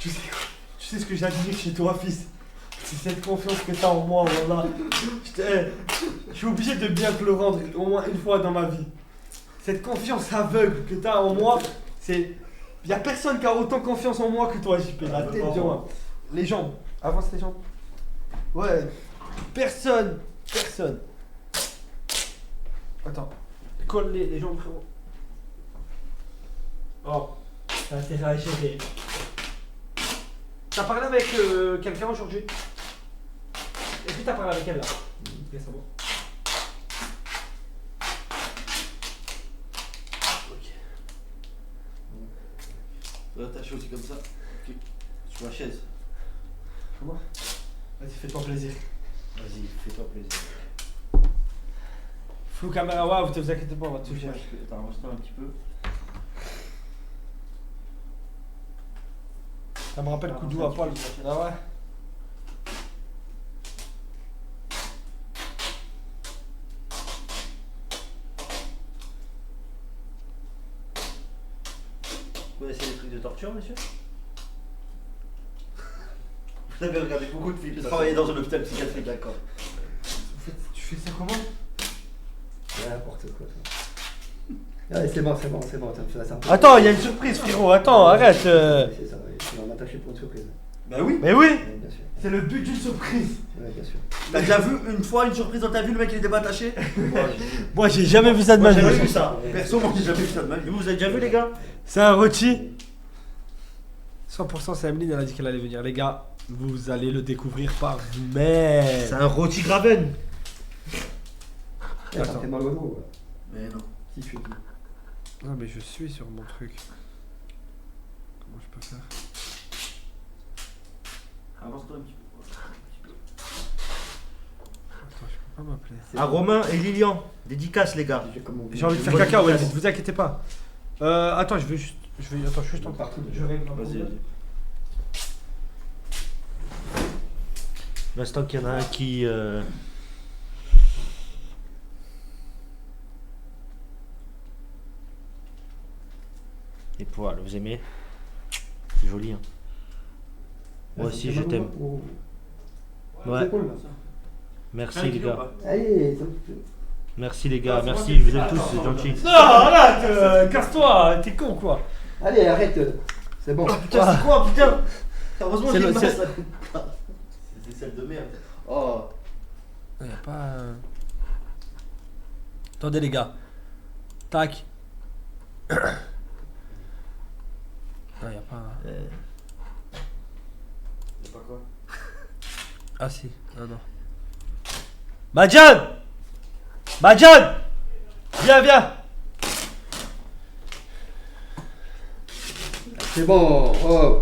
Tu sais ce que j'admire chez toi, fils? C'est cette confiance que t'as en moi, voilà. Je suis obligé de bien te le rendre au moins une fois dans ma vie. Cette confiance aveugle que t'as en moi, c'est... Y'a personne qui a autant confiance en moi que toi, JP. La tête de moi. Les jambes. Avance les jambes. Ouais. Personne. Attends. Colle les jambes, frérot. Oh. T'as intérêt à gérer. T'as parlé avec quelqu'un aujourd'hui? Est-ce que t'as parlé avec elle là? Ok, c'est bon. Ok. Là, t'as aussi comme ça. Ok. Sur la chaise. Comment? Vas-y, fais-toi plaisir. Vas-y, fais-toi plaisir. Flou caméra, waouh, vous inquiétez pas, on va te toucher. Attends, avance-toi un petit peu. Ça me rappelle coup de doigt à poil. Ah ouais? Vous connaissez les trucs de torture, monsieur? Vous avez regardé beaucoup de films. J'ai travaillé dans un hôpital psychiatrique, d'accord. Tu fais ça comment? N'importe quoi, toi. Allez, c'est bon, ça me fait un peu. Attends, il y a une surprise, frérot. Attends, arrête. C'est ça, ouais. Tu vas m'attacher pour une surprise. Bah oui. Mais oui, Ouais, bien sûr. c'est le but d'une surprise. Ouais, bien sûr. T'as déjà vu une fois une surprise dans ta vie, le mec il était pas attaché? Moi, j'ai jamais vu ça de Moi ma j'ai jamais vu vie. ça. Perso, moi j'ai jamais vu ça de ma vie. Vous avez déjà vu, les gars? C'est un rôti. 100% c'est Emeline, elle a dit qu'elle allait venir. Les gars, vous allez le découvrir par vous-même. C'est un rôti Graven. Ça Attends. fait mal au dos. Ouais. Mais non. Si je suis dit. Non, mais je suis sur mon truc. Comment je peux faire? Avance-toi un petit peu. Attends, je peux pas m'appeler. À Romain et Lilian, dédicace, les gars. J'ai envie de faire Ouais, caca, ouais, dédicace. vous inquiétez pas. Attends, je suis juste en Partout. Je règle un Vas-y, problème. vas-y. L'instant qu'il y en a un qui. Les poils, vous aimez? C'est joli, hein. Moi aussi, je t'aime. Ouais. C'est cool, là. Merci, les gars. Allez, Merci, les gars. Merci, je vous aime tous, c'est gentil. Non, arrête, casse-toi, t'es con quoi. allez, arrête. C'est bon. Oh putain, c'est quoi, putain? Heureusement C'est qu'il y a le- une c'est- masse, là. C'est celle de merde. Oh. Il n'y a pas. Attendez les gars. Tac. Non, il n'y a pas. C'est pas quoi? Ah si, non, non. Madjan! Madjan! Viens! C'est bon. Oh.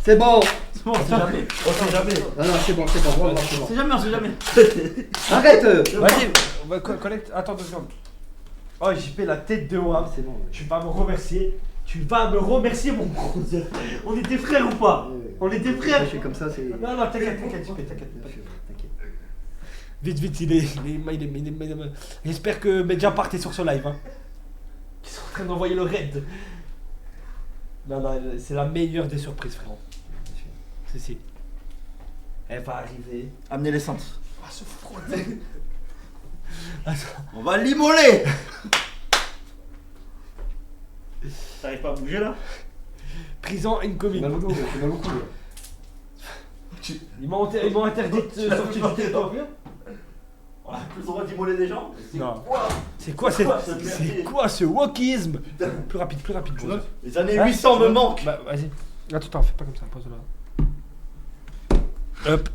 C'est bon. C'est bon, c'est jamais. On sait jamais. Non, non, c'est bon, c'est bon. Revoir, c'est bon. C'est jamais, on sait jamais. Arrête. Vas-y, on va collecte. Attends 2 secondes. Oh, j'ai fait la tête de Wam. C'est bon. Tu vas me remercier. Tu vas me remercier, mon gros. On était frères ou pas? On était frères. Je suis comme ça, c'est. Non, non, t'inquiète, t'inquiète. Bien sûr, t'inquiète. Vite, il est. J'espère que Medja partait sur ce live. Hein. Ils sont en train d'envoyer le raid. Non, c'est la meilleure des surprises, frérot. Si. Elle va arriver. Amenez l'essence. On va se frotter. Attends. On va l'immoler. T'arrives pas à bouger là? Prison J'ai incoming. mal au dos, j'ai mal au cou. Ils m'ont interdit de sortir du territoire. On a plus le droit d'immoler des gens? Non. Quoi? C'est quoi ce wokisme? Plus rapide, gros. Les années Hein 800 me manquent. Bah, vas-y. Attends, fais pas comme ça, pose là. Hop.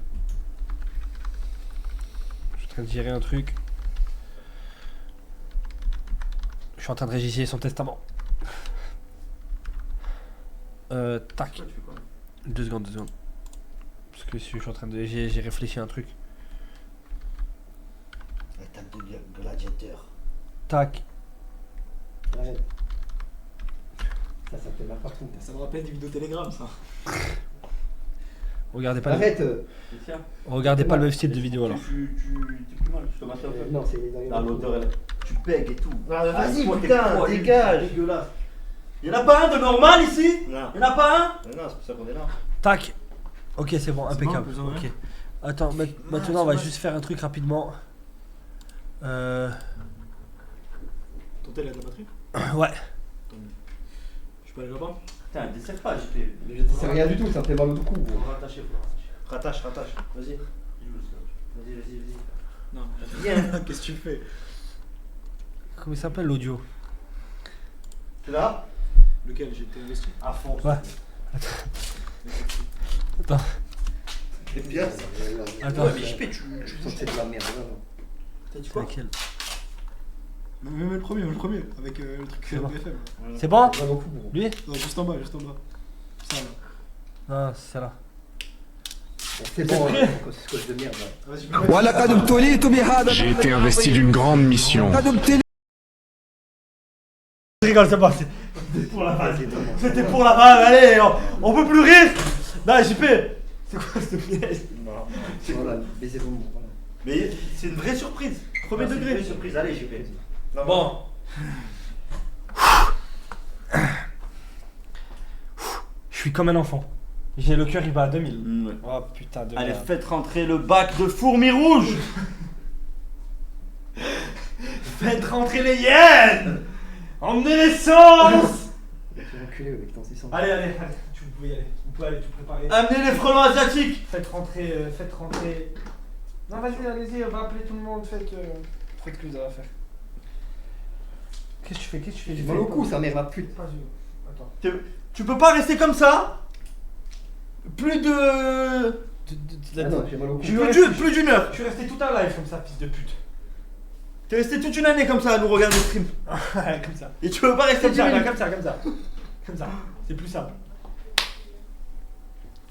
Je suis en train de gérer un truc. Je suis en train de rédiger son testament. Tac. 2 secondes. Parce que je suis en train de. J'ai réfléchi à un truc. La table de gladiateur. Tac. Arrête. Ça fait mal partout. Ça me rappelle des vidéos Telegram, ça. Regardez pas, Arrête. regardez pas le même style de vidéo alors. Tu plus mal, je te masse un peu. Non, c'est Ah, l'odeur, elle. Tu pègues et tout. Vas-y, Toi, putain, t'es dégage. dégueulasse. Y'en a pas un de normal ici? Non. Y'en a pas un? Non, c'est pour ça qu'on est là. Tac. Ok, c'est bon, C'est impeccable. bon, plus ou moins. Ok. Attends, maintenant on va juste faire un truc rapidement. Ton tel a de la batterie? Ouais. Je peux aller là-bas? Putain, dessert pas, JP. C'est rien du tout, ça me fait mal au cou. Faut rattacher, faut rattacher. Rattache. Vas-y. Il est où, le scotch? Vas-y. Non. Viens. Qu'est-ce que tu fais? Comment il s'appelle l'audio? T'es là? Lequel? J'ai été investi. À fond. Ouais. Attends. C'est bien ça. Attends. Ouais, mais JP, tu sens que c'est de la merde, vraiment. T'as dit C'est quoi? laquelle? Même le premier, avec le truc C'est bon. BFM. C'est bon? Mal au cou, gros. Lui? Non, juste en bas. Ça là. Non, c'est celle-là. C'est bon, prêt? scotch de merde. Là. Vas-y, J'ai été investi d'une grande mission. Je rigole, c'est pas. C'était pour la vanne. C'est vraiment- C'était pour la vanne, allez, on peut plus rire. Non, JP. C'est quoi cette pièce? Non. Voilà, baiser vos mots. Voilà. Mais c'est une vraie surprise. Premier C'est une degré. vraie surprise. Allez, JP. Non, Bon. Je suis comme un enfant. J'ai le cœur, il va à 2000. Ouais. Oh putain de Allez, merde. faites rentrer le bac de fourmis rouges. Faites rentrer les hyènes. Emmenez l'essence. Tu es enculé avec ton 600. Allez, vous pouvez y aller. Vous pouvez aller tout préparer. Amenez les frelons asiatiques. Faites rentrer. Non, vas-y, allez-y, on va appeler tout le monde. Faites que vous avez à faire. Qu'est-ce que tu fais? J'ai mal au cou, sa mère, la pute. Attends. Tu peux pas rester comme ça. Plus de... Ah non, j'ai mal au cou. Plus d'une heure. Je suis resté tout un live comme ça, fils de pute. T'es resté toute une année comme ça à nous regarder le stream. Comme ça. Et tu veux pas rester 10 minutes. Comme ça. C'est plus simple.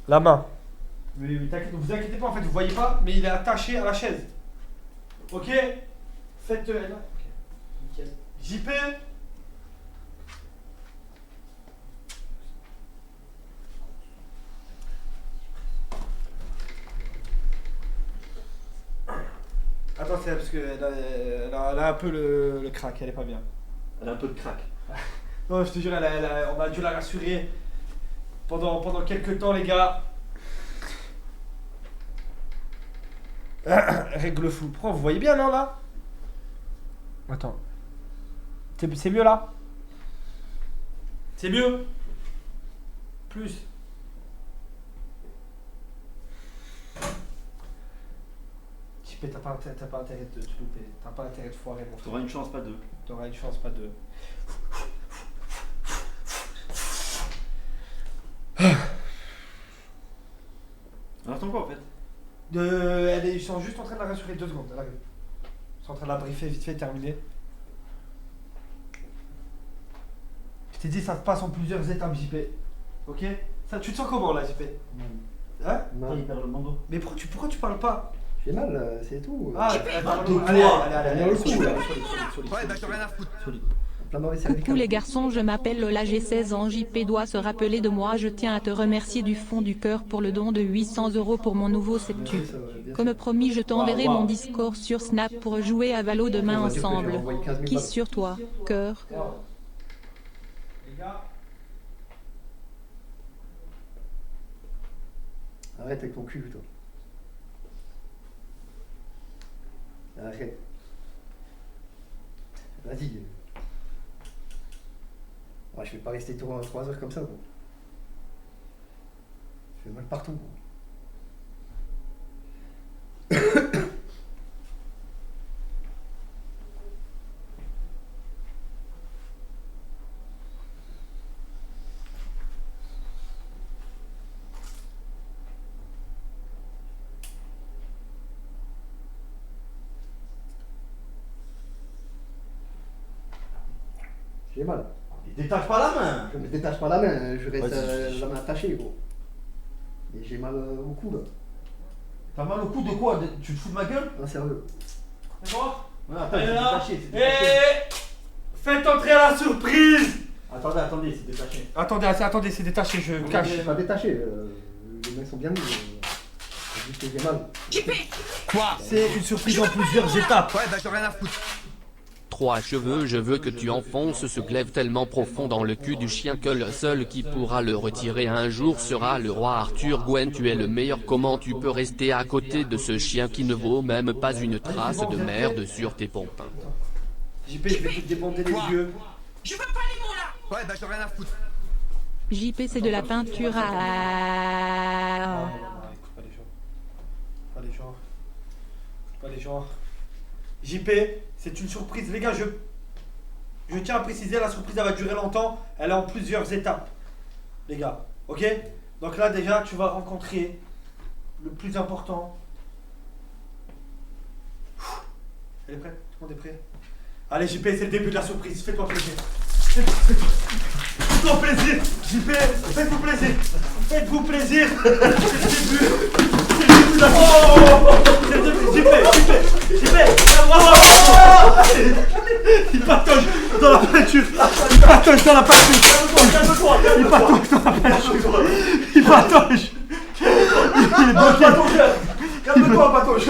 La main. Oui, t'inquiète, vous inquiétez pas, en fait, vous voyez pas, mais il est attaché à la chaise. Ok? Faites. Là. Ok. Nickel. JP. Attends, c'est parce qu'elle a un peu le crack, elle est pas bien. Elle a un peu de crack. Non, je te jure, on a dû la rassurer pendant quelques temps, les gars. Règle fou. Pourquoi vous voyez bien, non, là? Attends. C'est mieux, là? C'est mieux? Plus. JP, t'as pas intérêt de te louper. T'as pas intérêt de foirer, mon frère. T'auras une chance, pas deux. T'auras une chance, pas deux. On attend quoi en fait? Ils sont juste en train de la rassurer 2 secondes, elle arrive. Ils sont en train de la briefer vite fait, terminé. Je t'ai dit, ça se passe en plusieurs étapes, JP. Ok? Ça, tu te sens comment là, JP? Hein? Non. Il perd le bandeau. Mais pourquoi tu parles pas? J'ai mal, c'est tout. Ah, de allez, toi. allez, Mal au cou, là. Solide. Plein dans les cervicales. Coucou les garçons, je m'appelle Lola, j'ai 16 ans, JP doit se rappeler de moi, je tiens à te remercier du fond du cœur pour le don de 800 € pour mon nouveau septu. Ouais, ça va, bien Comme sûr. promis, je t'enverrai Waouh. mon Discord sur Snap pour jouer à Valo demain On va dire que j'ai ensemble. envoyé 15 000 Kiss balles. sur toi, cœur. Les gars, Arrête avec ton cul, toi. Arrête. Vas-y. Ouais, je vais pas rester 3 heures comme ça, gros. Je fais mal partout, gros. J'ai mal. Il détache pas la main. Je me détache pas la main, je reste Ouais, la main attachée, gros. Et j'ai mal au cou, là. T'as mal au cou de quoi? Tu te fous de ma gueule? Non, sérieux. d'accord? Ouais, attends, Elle c'est est là. détaché, c'est détaché. Et faites entrer la surprise. Attendez, c'est détaché. Attendez, c'est détaché, je cache. Je suis pas détaché, les mains sont bien mises. C'est juste que j'ai mal. C'est une surprise en plusieurs étapes. trois cheveux. Je veux que tu enfonces ce glaive tellement profond dans le cul du chien que le seul qui pourra le retirer un jour sera le roi Arthur. Gwen, tu es le meilleur. Comment tu peux rester à côté de ce chien qui ne vaut même pas une trace de merde sur tes pompes? JP, je vais te débonder les yeux. Je veux pas les mots là. Ouais, bah j'en ai rien à foutre. JP, c'est de la peinture à... Non, écoute pas les gens. Pas les gens. Pas les gens. JP, c'est une surprise. Les gars, je tiens à préciser, la surprise, elle va durer longtemps. Elle est en plusieurs étapes. Les gars, ok? Donc là, déjà, tu vas rencontrer le plus important. Elle est prête? Tout le monde est prêt? Allez, JP, c'est le début de la surprise. Fais-toi plaisir. Fais-toi plaisir. JP, faites-vous plaisir. Faites-vous plaisir. C'est le début. C'est le début de la surprise. C'est le début. JP. Il patauge dans la peinture. Il patauge dans la peinture. Il patauge dans la peinture. Il patauge. Il est bloqué. Calme-toi, Patoche.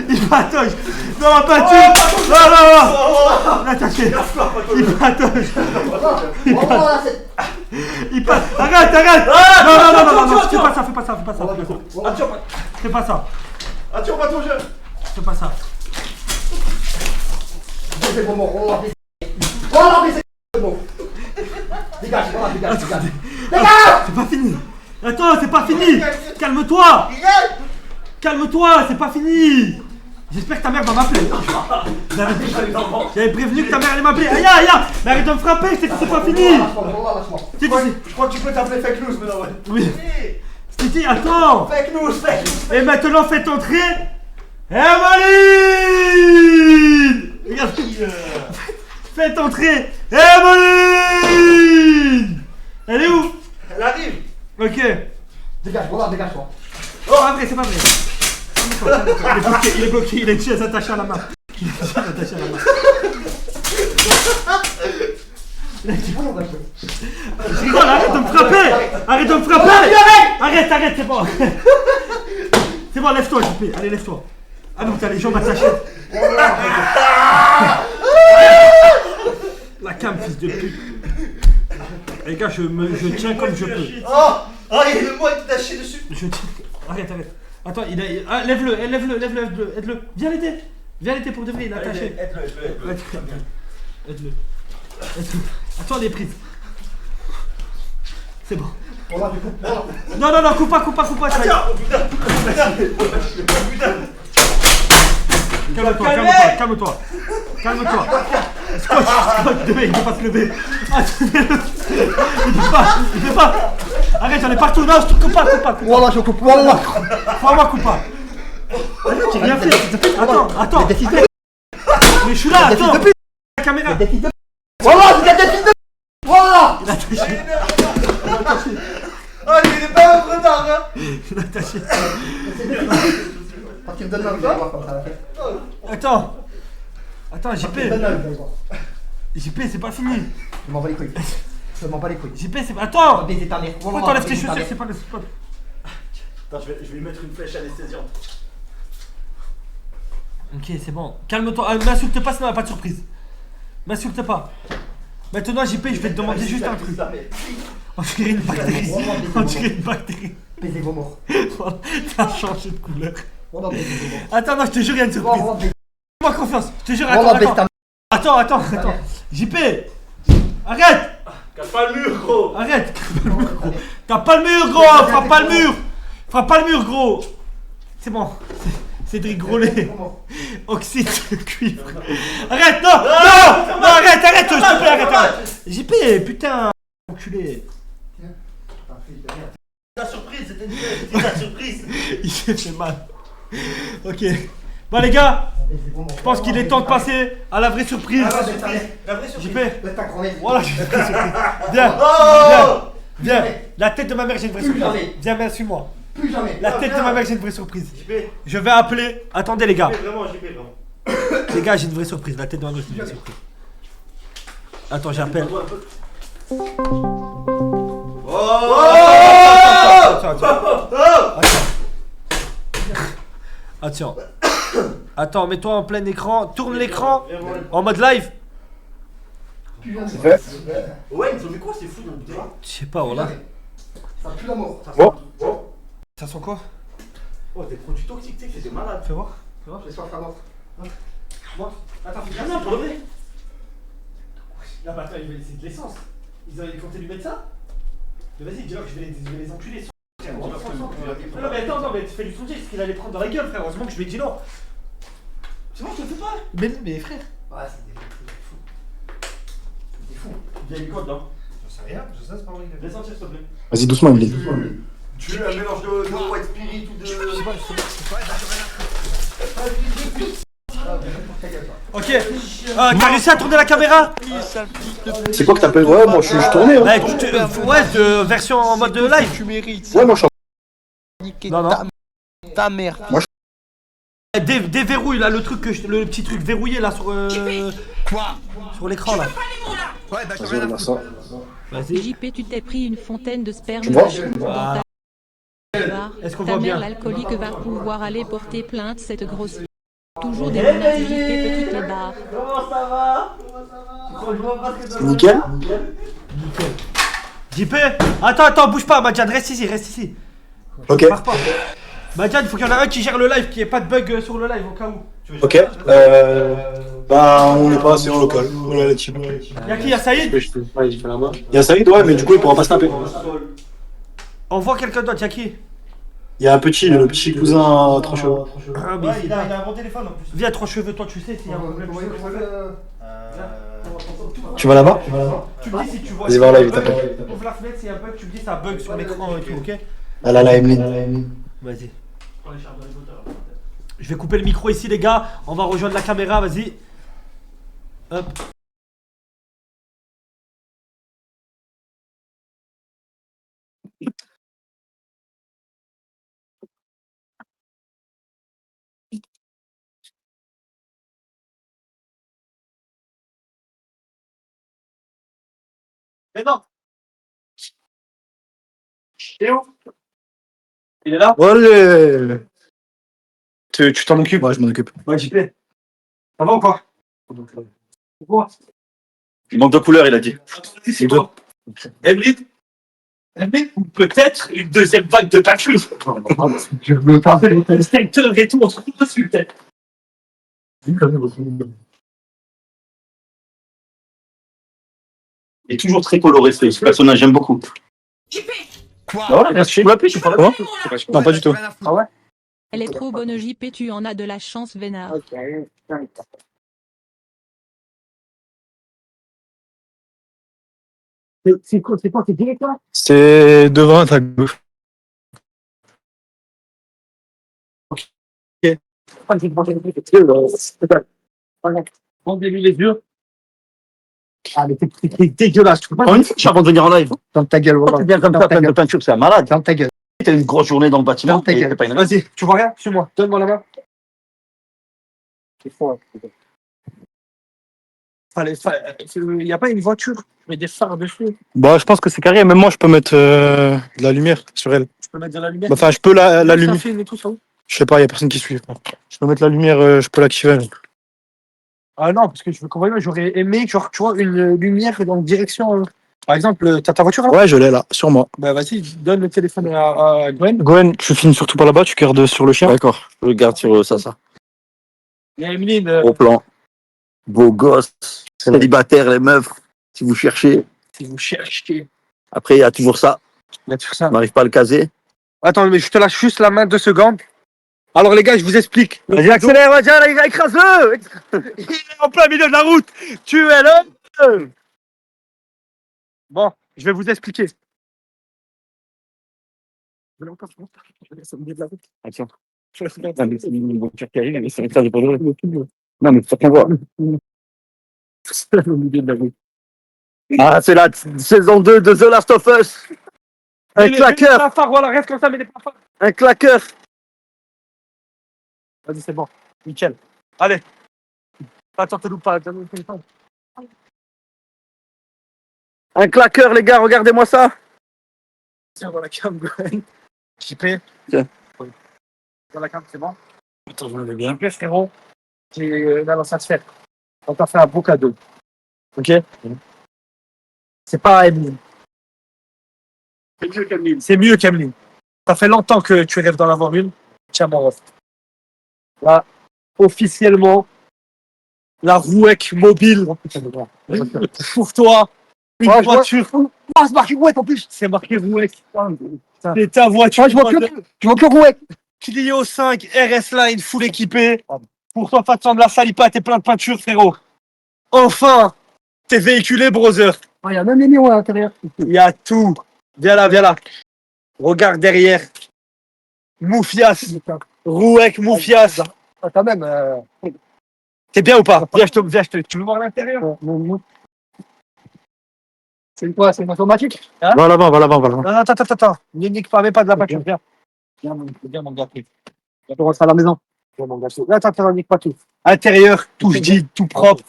Il patauge dans la peinture. Non. Attaché. Il patauge. Il passe. Arrête. Non. Fais pas ça. Fais pas ça. Attention, Patoche. Fais pas ça. C'est bon, on va baisser. On va baisser. Dégage. C'est pas fini. Attends, c'est pas fini. Calme-toi, c'est pas fini. J'espère que ta mère va m'appeler. J'avais prévenu que ta mère allait m'appeler. Aïe. Mais arrête de me frapper, c'est que c'est pas fini. Je crois que tu peux t'appeler fake news maintenant, ouais. Oui. Je t'ai dit, attends. Fake news. Et maintenant, faites entrer Emmeline. Regarde. Faites entrer Emmeline. Elle est où? Elle arrive. Ok. Dégage-toi. Oh, c'est pas vrai. Il est bloqué, il est chaise attaché à la main. Je rigole, arrête de me frapper. Arrête, c'est bon. C'est bon, lève-toi, JP. Allez, lève-toi. Ah non, t'as les jambes attachées. La cam, fils de pute. Les gars, je tiens comme je peux. Oh, il y a le mot qui t'a chié dessus. Je tiens. Arrête. Attends, il a. Ah, lève-le. Aide-le. Viens l'aider pour de vrai, il est attaché. Aide-le. Attends, les prises. C'est bon. Non, coupe pas. Calme-toi. Scotch, il peut pas se lever. Il peut pas. Arrête, j'en ai partout. Non, coupe pas. Voilà, je coupe. Voilà. Crois-moi, coupe pas. J'ai rien fait. Attends. Mais je suis là, attends. La caméra. Voilà, vous êtes des fils de... Voilà. Il a attaché. Oh, il est pas en retard, hein. Il a attaché. Quand tu me donnes la main, comme ça. Attends, JP, c'est pas fini. Je m'en bats les couilles. JP, c'est. Attends. Baiser ta mère. Pourquoi t'enlèves tes chaussures? C'est pas le spot. Attends, je vais lui mettre une flèche anesthésiante. Ok, c'est bon. Calme-toi. M'insulte pas, sinon il n'y a pas de surprise. M'insulte pas. Maintenant, JP, je vais te demander juste un truc. On dirait une bactérie. Baiser vos morts. T'as changé de couleur. Voilà, baiser vos morts. Attends, non, je te jure, il y a une surprise. Voilà, baiser. Fais-moi confiance. Je te jure, Voilà, baisse ta attends. JP, arrête. Casse pas le mur, gros. Arrête. T'as pas le mur, gros. Frappe pas le mur, gros. C'est bon. Cédric Grolet. Oxyde de cuivre. Arrête, non, arrête, s'il te plaît, arrête. JP, putain, enculé. Ta surprise, c'était ta surprise. Il s'est fait mal. Ok. Bon, les gars, je pense qu'il est temps de passer à la vraie surprise. La vraie surprise. JP, Laisse ta grand-mère. voilà, j'ai une vraie surprise. Viens. La tête de ma mère, j'ai une vraie surprise. Viens, suis-moi. Plus jamais. La tête de ma mère, j'ai une vraie surprise. JP. Je vais appeler. Attendez, les gars. Vraiment, JP, vraiment. Les gars, j'ai une vraie surprise. La tête de ma mère, c'est une vraie surprise. Attends, j'appelle. Attends. Attends, mets-toi en plein écran. Tourne l'écran en mode live. C'est fait. Ouais, ils ont mis quoi? C'est fou dans le vidéo. Je sais pas, voilà. Ça pue la mort. Bon. Ça sent quoi? Oh, des produits toxiques, tu sais que c'est des malades. Fais voir. J'espère faire mort. Moi. Attends, fais Non, pour le vrai. Ah bah attends, c'est de l'essence. Ils comptaient lui mettre ça? Mais vas-y, dis-leur que je vais les enculer. Non mais attends, non mais tu fais lui songer ce qu'il allait prendre dans la gueule, frère. Heureusement que je lui ai dit non. C'est bon, je te le fais pas. Mais frère. Ouais, c'est des fous. C'est fou. Il y a une code, non? J'en sais rien, je sais, c'est pas vrai. Laisse sentir, s'il te plaît. Vas-y, doucement, Emily. Tu veux un mélange de white spirit ou de. Ok. T'as réussi à tourner la caméra? C'est quoi que t'appelles? Ouais, moi je tournais. Hein. Ouais, de version en mode live. Tu mérites. Ouais, moi je suis Niquer Non, non. ta mère. Moi, Déverrouille là le petit truc verrouillé là sur sur l'écran là. Vas-y, on regarde ça. Vas-y. JP, tu t'es pris une fontaine de sperme. Tu vois Voilà. Est-ce qu'on voit Ta mère bien? l'alcoolique va pouvoir aller porter plainte cette grosse. Toujours des menaces de JP petites les barres. Comment ça va? Je vois pas ce que Nickel. JP, attends, bouge pas, Madjad, reste ici. Ok. Pars pas. Madjad, il faut qu'il y en ait un qui gère le live, qu'il n'y ait pas de bug sur le live au cas où. Ok. Bah, on n'est pas assez en local. Voilà la team. Y'a qui? Y'a Saïd? Il y a Saïd, ouais, mais du coup, il pourra pas snapper. Envoie quelqu'un d'autre, y'a qui? Il y a un petit, le petit cousin à 3 cheveux. Ah, mais Ouais, il a un bon téléphone en plus. viens, 3 cheveux, toi tu sais s'il y a un problème. Tu vas là-bas? Tu me dis si tu vois. Vas-y, va en live, s'il y a un t'appelles. bug. Ouvre la fenêtre, s'il y a un bug, tu me dis ça bug sur l'écran et tout, ok? Elle a la Emeline. Vas-y. Je vais couper le micro ici, les gars. On va rejoindre la caméra, vas-y. Hop. Mais non. Il est où? Il est là? Ouais, tu t'en occupes? Ouais, je m'en occupe. Ouais, JP. Ça va ou quoi? Pourquoi? Il manque de couleur, il a dit. C'est quoi? Emeline? Ou peut-être une deuxième vague de peinture. Je veux pas. Le secteur et tout, on se trouve dessus peut-être. Il est toujours très coloré, ce personnage, j'aime beaucoup. Bah voilà, merci. Tu m'appelles, tu parles comment? Non, pas du tout. Ah ouais? Elle est trop bonne JP, tu en as de la chance vénard. C'est quoi, t'es direct là? C'est devant à ta gauche. Rendez-lui les yeux. Ah, mais t'es dégueulasse, tu peux pas. Prends une fiche avant de venir en live. Dans ta gueule, Quand voilà. t'es bien comme Dans ça, ta plein de gueule. peinture, c'est un malade. Dans ta gueule. T'as une grosse journée dans le bâtiment. Dans ta et gueule. t'es pas une Vas-y, tu vois rien? Suis-moi, donne-moi la main. C'est fort. Il n'y a pas une voiture, mais des phares dessus. Bah, je pense que c'est carré. Même moi, je peux mettre de la lumière sur elle. Tu peux mettre de la lumière. Bah, enfin, je peux la Ça lumière. filme et tout ça. Je sais pas, y a personne qui suit. Je peux mettre la lumière, je peux l'activer. Ah non, parce que je veux qu'on voit, j'aurais aimé, genre, tu vois, une lumière dans une direction. Par exemple, t'as ta voiture là? Ouais, je l'ai là, sur moi. Bah vas-y, donne le téléphone à Gwen. Gwen, tu finis surtout par là-bas, tu gardes sur le chien. D'accord, je regarde sur ça. Il y a Emeline. Au plan. Beau gosse. Célibataire, les meufs. Si vous cherchez. Si vous cherchez. Après, il y a toujours ça. Il y a tout ça. On n'arrive pas à le caser. Attends, mais je te lâche juste la main 2 secondes. Alors les gars, je vous explique. Vas-y, accélère, vas-y, Écrase-le. Il est en plein milieu de la route. Tu es là. Bon, je vais vous expliquer. Attention. Non, mais c'est une voiture qui arrive, mais c'est un écrasé pour le reste. Non, mais ça voit. Au milieu de la route. Ah, c'est la saison 2 de The Last of Us. Un claqueur. La phare, voilà, reste comme ça, mais les pas. Un claqueur. Vas-y, c'est bon. Nickel. Allez. Attends, te loupe pas. Donne-moi le téléphone. Un claqueur, les gars, regardez-moi ça. Tiens, voilà la cam, Gwen. JP. Tiens. Dans la cam, c'est bon. Attends, je me mets bien plus, frérot. Là, ça se fait. On t'a fait un beau cadeau. Ok? C'est pas Emeline. C'est mieux qu'Emeline. C'est mieux qu'Emeline. Ça fait longtemps que tu rêves d'en avoir une. Tiens, mon ref. Là, officiellement, la Rouec mobile. Pour toi, une voiture. Ah, c'est marqué Rouec en plus. C'est marqué Rouec. C'est ta voiture. Ouais, je vois que Rouec. Clio 5 RS Line full équipé. Pour toi, pas de sang de la salipa, t'es plein de peinture, frérot. Enfin, t'es véhiculé, brother. Il y a même les néons à l'intérieur. Il y a tout. Viens là, viens là. Regarde derrière. Moufias. Rouec, Moufias. Ah, quand même. T'es bien ou pas? Viens, tu veux voir l'intérieur? C'est quoi? C'est une automatique? Hein? Va là-bas, va là-bas, va là-bas. Non, attends. Ne nique pas, mets pas de la peinture. Viens. Viens, mon gars. On rentre à la maison. Viens, mon gars. Attends, nique pas tout. Intérieur, tout dit, tout propre.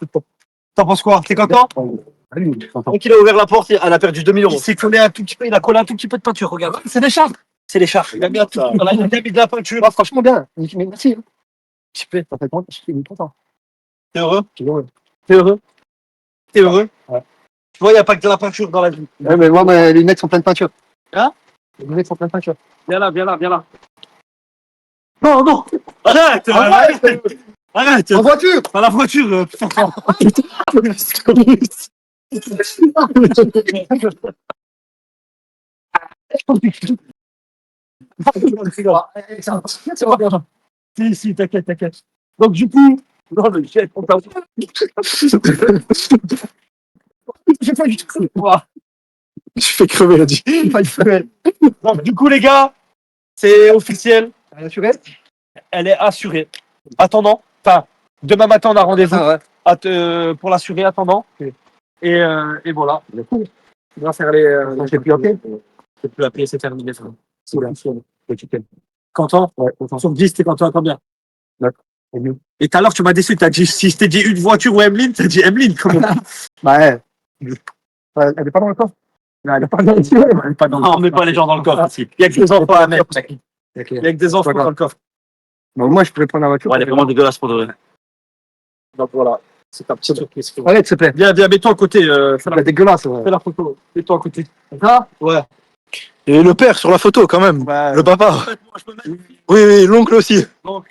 T'en penses quoi? T'es content? Donc il a ouvert la porte, elle a perdu 2000 Il euros. s'est collé un tout petit peu, il a collé un tout petit peu de peinture, regarde. C'est des charges. C'est les chars. Il a mis un tout petit peu. Il a mis de la peinture. Ah, franchement, bien. Mais merci. Super. Ça fait longtemps que je suis content. T'es heureux? Ouais, T'es heureux? T'es heureux? Ouais. Tu vois, il n'y a pas que de la peinture dans la vie. mais moi, mes lunettes sont pleines de peinture. Hein? Les lunettes sont pleines de peinture. Viens là. Non. Arrête. En voiture. Pas la voiture, putain. Si, t'inquiète. Donc, du coup, non, mais j'ai pas du tout. Je fais crever, là, dit. Donc, du coup, les gars, c'est officiel. Assuré. Elle est assurée. Attendant. Enfin, demain matin, on a rendez-vous Ah, ouais. pour l'assurer. Attendant. Et voilà. On va faire les. J'ai plus à pied. C'est plus à pied, c'est terminé. C'est officiel. Content? Ouais, content. Sur 10, t'es content à combien? D'accord. Et tout à l'heure, tu m'as déçu. T'as dit, si je t'ai dit une voiture ou Emeline, t'as dit Emeline, quand même. Bah, ouais. Elle est pas dans le coffre. Non, elle est pas dans le coffre. Elle est pas dans le Non, on coffre. met pas les gens dans le coffre ici. Il y a que des enfants à mettre. Il Ok. y a que des enfants dans le coffre. Bon, moi, je pourrais prendre la voiture. Ouais, elle est vraiment dégueulasse pour de vrai. Donc voilà. C'est ta petite surprise. Arrête, s'il te plaît. Viens, mets-toi à côté. Fais Elle est dégueulasse. Ouais. la photo. Mets-toi à côté. Ça? Ouais. Et le père sur la photo, quand même. Ouais. Le papa. Moi, je peux mettre. Oui, l'oncle aussi. Donc,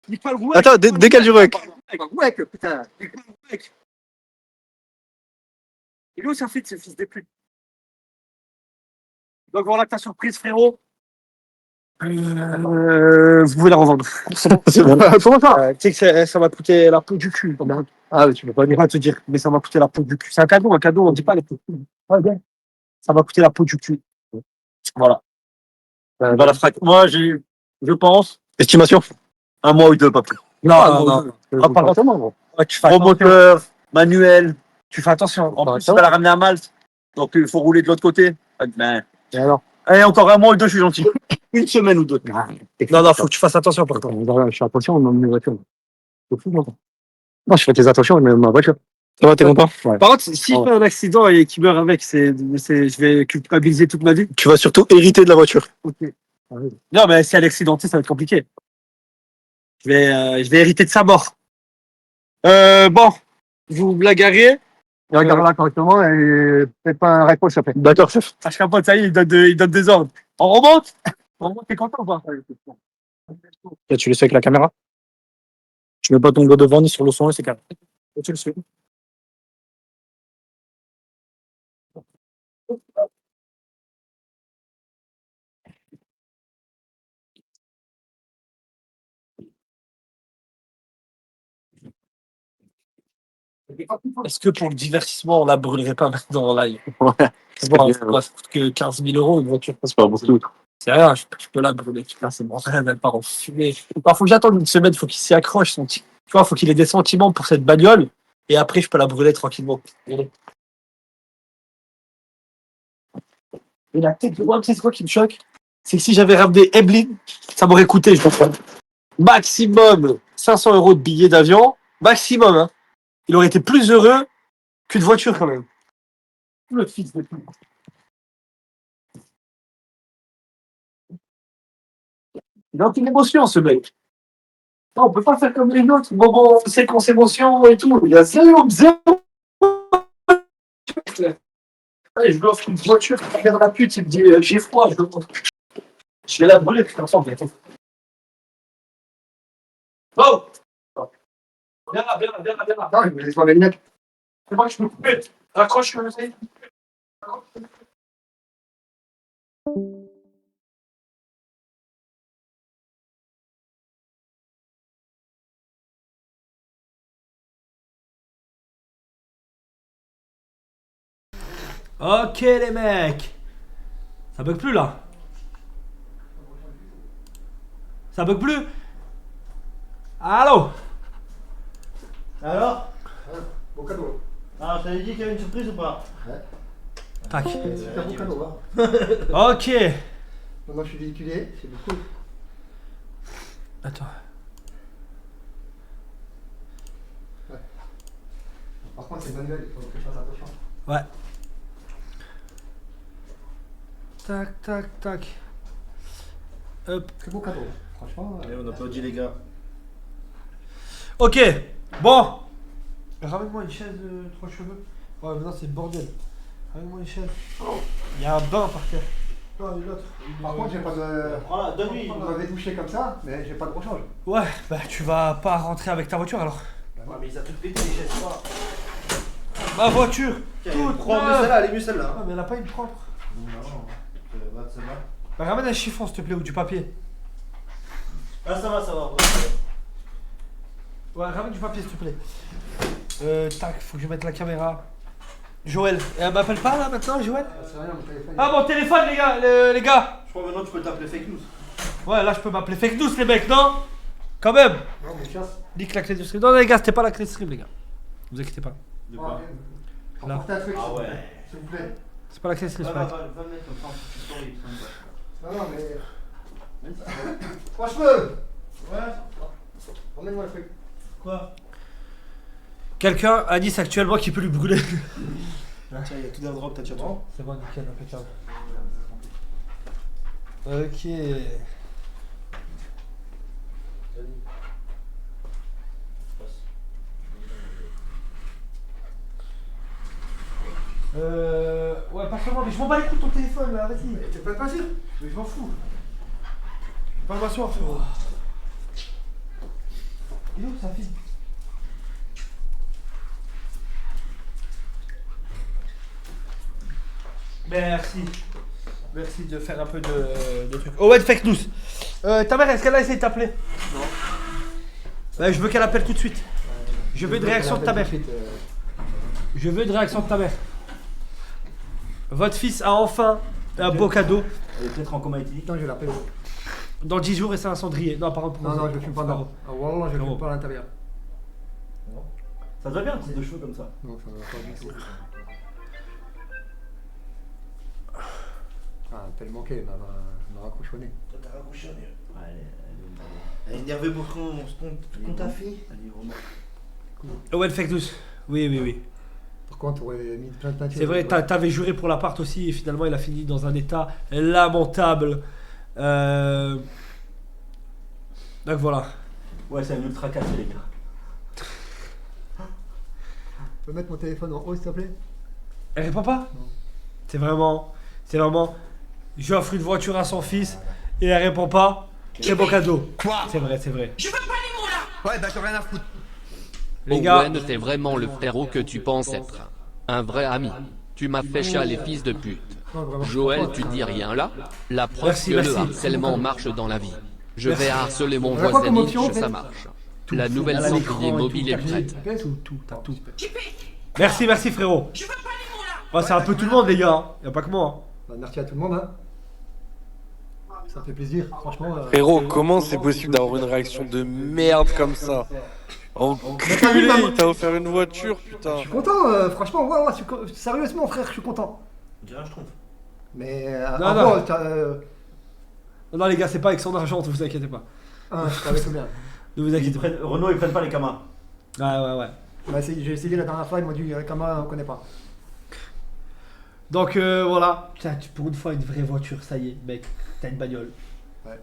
nique pas le rouet. Attends, décale du Rouec. Ouais, putain. Il est où sa fille, ce fils des putes? Donc voilà ta surprise, frérot. Vous pouvez la revendre. C'est bon. Comment ça? Tu sais que ça m'a coûté la peau du cul. Ah, oui, tu peux pas dire. Pas te dire, mais ça m'a coûté la peau du cul. C'est un cadeau, on dit pas les peaux. Ouais, bien. Ça m'a coûté la peau du cul. Voilà. Va la frac. Moi, je pense. Estimation. Un mois ou deux, pas plus. Non. Ah, pas forcément, gros. Ouais, tu fais Gros attention. moteur, manuel. Tu fais attention. En Bah, plus, ça tu va. vas la ramener à Malte. Donc, il faut rouler de l'autre côté. Ben, Et alors? allez, encore un mois ou deux, je suis gentil. Une semaine ou deux. Non, Non, faut que tu fasses attention pour toi. je fais attention, on m'emmène ma voiture. C'est fou, non? Non, je fais tes attentions, on m'emmène ma voiture. Ça va, t'es content? Ouais. Par contre, si je fais un accident et qu'il meurt avec, je vais culpabiliser toute ma vie. Tu vas surtout hériter de la voiture. Ok. Non, mais si elle est accidentée, ça va être compliqué. Je vais hériter de sa mort. Bon, vous la garez. Et regarde là correctement et fais pas un réponse, s'il te plaît. D'accord, chef. Ah, je capote, ça y est, il donne des ordres. On remonte? On remonte, t'es content ou pas? Là, tu le suis avec la caméra. Tu mets pas ton doigt devant ni sur le son et c'est calme. Et tu le suis. Est-ce que pour le divertissement, on la brûlerait pas maintenant en live? Ouais. C'est bon, bien, ça coûte que 15 000 euros une voiture. C'est pas beaucoup. C'est rien, je peux la brûler. Putain, c'est mon rêve, elle part en fumée. Il faut que j'attende une semaine, il faut qu'il s'y accroche. Tu vois, faut qu'il ait des sentiments pour cette bagnole. Et après, je peux la brûler tranquillement. Et la tête de moi, tu sais, c'est quoi qui me choque? C'est que si j'avais ramené Emeline, ça m'aurait coûté, je pense, maximum 500 euros de billets d'avion. Maximum, hein. Il aurait été plus heureux qu'une voiture, quand même. Le fils de pute. Il a aucune émotion, ce mec. Non, on peut pas faire comme les autres. Bon, séquence émotion et tout. Il y a zéro. Allez, je lui offre une voiture, il regarde la pute, il me dit j'ai froid, je le montre. Je vais la brûler, putain, ensemble, bientôt. Oh! Viens là. Non, mais laisse-moi mes lunettes. C'est moi que je me coupe. Raccroche le sais. Ok les mecs. Ça bug plus là. Ça bug plus. Allô. Alors Beau cadeau. Ah, je t'avais dit qu'il y avait une surprise ou pas? Tac. Super beau cadeau, hein. Ok. Maintenant, je suis véhiculé, c'est beaucoup. Attends. Par contre, c'est manuel, il faut que je fasse attention. Ouais. Tac. Hop. Très beau cadeau, franchement. Allez, on applaudit les gars. Ok. Bon. Ramène-moi une chaise de 3 cheveux. Ouais, maintenant c'est le bordel. Ramène-moi une chaise. Il y a un bain par terre. Non, l'autre. Par contre, j'ai pas de. Voilà, donne-lui. On m'avait touché comme ça, mais j'ai pas de rechange. Ouais, bah tu vas pas rentrer avec ta voiture alors. Ouais, mais ils a tout pété, les chaises pas. Ma voiture. Tiens, Toute prends mieux neuve. celle-là, elle est mieux celle-là. Ah, mais elle a pas une propre. Non, va celle-là. Bah ramène un chiffon s'il te plaît ou du papier. Ah, ça va. Ouais, ramène du papier s'il te plaît. Tac, faut que je mette la caméra. Joël, elle m'appelle pas là maintenant, Joël? C'est rien, mon téléphone. Ah mon téléphone les gars, les gars. Je crois maintenant tu peux t'appeler fake news. Ouais, là je peux m'appeler fake news les mecs, non? Quand même. Non, mais chasse. Nique la clé de stream. Non les gars, c'était pas la clé de stream les gars. Vous inquiétez pas. De quoi? Là. Apportez un truc, Ah ouais. s'il vous plaît. C'est pas la clé de stream, Va c'est pas la clé. me mettre comme ça en petite story. Non, mais. 3 cheveux. Ouais. Emmène-moi le truc. Quoi? Quelqu'un a dit actuellement qu'il peut lui brûler. Tiens, il y a tout d'un drop, t'as déjà tout. C'est bon, nickel, impeccable. Ok. Ouais, pas seulement, mais je m'en bats les couilles de ton téléphone là, vas-y. T'es pas facile. Mais je m'en fous. Pas m'asseoir, frérot. Il est où sa fille? Merci. Merci de faire un peu de trucs. Oh ouais, de fake news. Ta mère, est-ce qu'elle a essayé de t'appeler? Non. Ouais, je veux qu'elle appelle tout de suite. Je veux une réaction de ta mère. Je veux une réaction de ta mère. Votre fils a enfin un beau cadeau. Elle est peut-être en coma éthylique. Putain, je vais l'appeler. Dans 10 jours et c'est un cendrier. Non, par contre, pour Non, je fume pas dedans. Ah, voilà, je fume pas à l'intérieur. Ça te va bien, ces deux cheveux comme ça. Non, ça va pas du tout. Ah, tellement qu'elle m'a raccrochonné. T'as raccrochonné. Elle est énervée pour qu'on t'a fait. Elle est vraiment. Oh ouais, le fake news. Oui. Par contre, t'aurais mis plein de peintures. C'est vrai, t'avais juré pour l'appart aussi et finalement il a fini dans un état lamentable. Donc voilà. Ouais, c'est un ultra cassé, les gars. Tu peux mettre mon téléphone en haut, s'il te plaît? Elle répond pas? Non. C'est vraiment. J'offre une voiture à son fils et elle répond pas. Très beau cadeau. Quoi? C'est vrai. Ouais, bah, j'ai rien à foutre. Les gars. Owen, t'es vraiment le frérot que tu penses être. Un vrai ami. Tu m'as fait chialer, fils de pute. Non, vraiment. Joël, tu dis rien là? La preuve Merci, que merci. le harcèlement marche dans la vie. Je vais harceler mon On a quoi voisin comme option, Nietzsche, en fait ça marche. La Tout, nouvelle elle a l'écran cendrier et tout, mobile est t'as prête. Tout, t'as tout. Merci frérot. Oh, c'est un peu tout le monde les gars, hein. Y a pas que moi. Hein. Bah, merci à tout le monde, hein. Ça me fait plaisir, franchement. Frérot, comment c'est possible d'avoir une réaction de merde comme ça? Enculé, il t'a offert une voiture, putain. Je suis content, franchement, ouais, sérieusement, frère, je suis content. On dirait un schtroumpf. Mais. Non, avant, non. Non les gars, c'est pas avec son argent, vous inquiétez pas. je savais combien. Ne vous inquiétez pas. Renault, ils prennent pas les camas. Ouais. Bah, j'ai essayé la dernière fois, ils m'ont dit, Kama, on connaît pas. Donc voilà. Putain, pour une fois, une vraie voiture, ça y est, mec. T'as une bagnole. Ouais.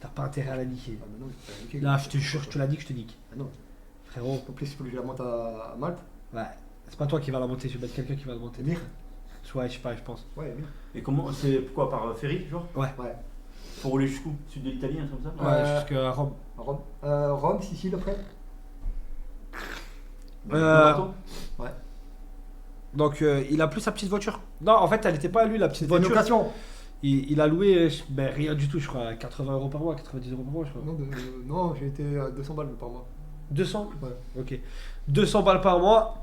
T'as pas intérêt à la niquer. Ah, mais non, c'est pas niqué. Là, je te jure, je te la nique, je te nique. Ah non. Frérot, En plus, il faut que je la monte à Malte. ouais. C'est pas toi qui va la monter, je vais mettre quelqu'un qui va la monter. Mir. Ouais, je sais pas, je pense. Ouais, Mir. Et comment, c'est quoi, par ferry, genre? Ouais. Faut rouler jusqu'où? Sud de l'Italie, un truc comme ça? Ouais, jusqu'à Rome. Rome. Rome, Sicile après. Bateau? Donc, il a plus sa petite voiture. Non, en fait, elle était pas à lui, la petite C'était une voiture. location. Il a loué ben, rien du tout, je crois. 80 euros par mois, 90 euros par mois, je crois. Non, j'ai été à 200 balles par mois. 200 Ouais. Ok. 200 balles par mois.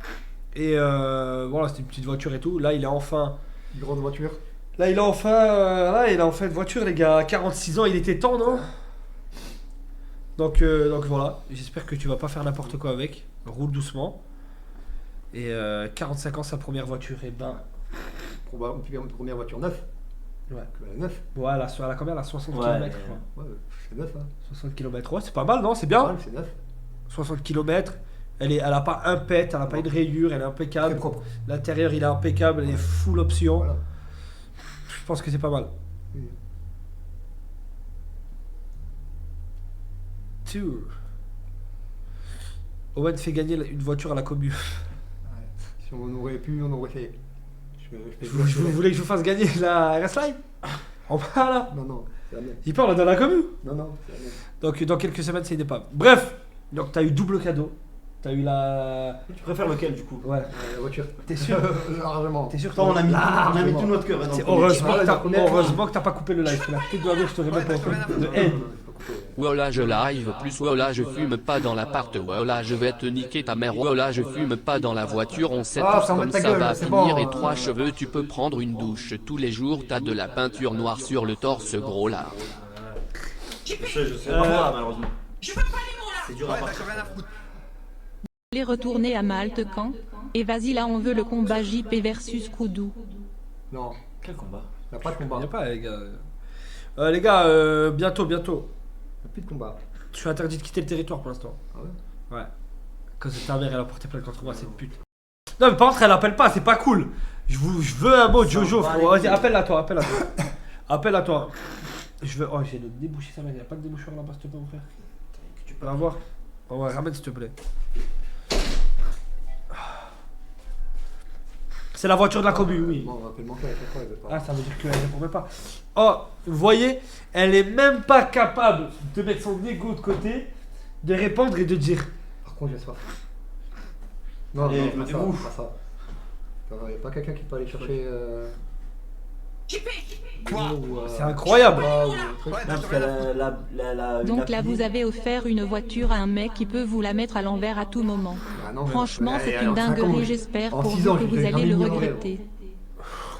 Et voilà, c'était une petite voiture et tout. Là, il est enfin. Une grande voiture. Là, il a enfin une voiture, les gars. 46 ans, il était temps, non? Donc voilà. J'espère que tu vas pas faire n'importe quoi avec. Roule doucement. Et 45 ans, sa première voiture. Et ben. Première voiture neuve. Ouais. Neuve. Ouais, elle a combien? Elle a 60 Ouais, km. Ouais, c'est neuf, hein. 60 km. Ouais, c'est pas mal, non? C'est bien. Ouais, c'est neuf. 60 km. Elle a pas un pet, elle a pas une rayure, elle est impeccable. Très propre. L'intérieur, il est impeccable, elle est full option. Voilà. Je pense que c'est pas mal. Oui. Tour. Owen fait gagner une voiture à la commu. Si on aurait pu, on aurait fait. Vous voulez que je vous fasse gagner la RS Line? En bas là? Non, c'est la mienne. Il parle dans la commu. Non, c'est la mienne. Donc dans quelques semaines, c'est une épave. Bref, donc t'as eu double cadeau. T'as eu la. Tu préfères lequel, du coup? Ouais. La voiture. T'es sûr? Largement. T'es sûr? Toi, on a mis Largement. tout notre cœur. Dans le C'est premier. heureusement que t'as pas coupé le live. La petite doigt gauche, je t'aurais même pas de haine. Voilà je live plus voilà je fume pas dans l'appart voilà je vais te niquer ta mère voilà je fume pas dans la voiture on sait tous ferme comme ta ça gueule, va c'est finir bon, et 3 cheveux tu peux prendre une douche tous les jours t'as de la peinture noire sur le torse gros là. Je sais. Pas moi, malheureusement. C'est dur à partir. Les retourner à Malte quand? Et vas-y là on veut le combat JP versus Koudou. Non, Quel combat? il n'y a pas de combat. Il y a pas, les gars, bientôt. Il n'y a plus de combat. Je suis interdit de quitter le territoire pour l'instant. Ah ouais? Ouais. Cause de ta mère, elle a porté plainte contre moi, cette pute. Non, mais par contre, elle appelle pas, c'est pas cool. Je veux un mot de Jojo, frérot. Vas-y, appelle à toi. Appelle à toi. Je veux. Oh, j'ai le débouché sa mère. Y'a pas de déboucheur là-bas, s'il te plaît, mon frère. Tu peux avoir. Oh, ouais, ramène, s'il te plaît. C'est la voiture de la commu, oui. Bon, on va manquer à chaque fois, elle veut pas. Ah, ça veut dire qu'elle répond même pas. Oh, vous voyez, elle est même pas capable de mettre son ego de côté, de répondre et de dire. Par contre, j'ai soif. Non, Et pas je ça, me pas ça. Il n'y a pas quelqu'un qui peut aller chercher. C'est incroyable. Non, parce qu'elle a Donc là vous avez offert une voiture à un mec qui peut vous la mettre à l'envers à tout moment. Ah non, mais- Franchement c'est alors, une 5 ans, dinguerie j'espère en pour 6 vous ans, que j'ai vous jamais allez le mis en regretter.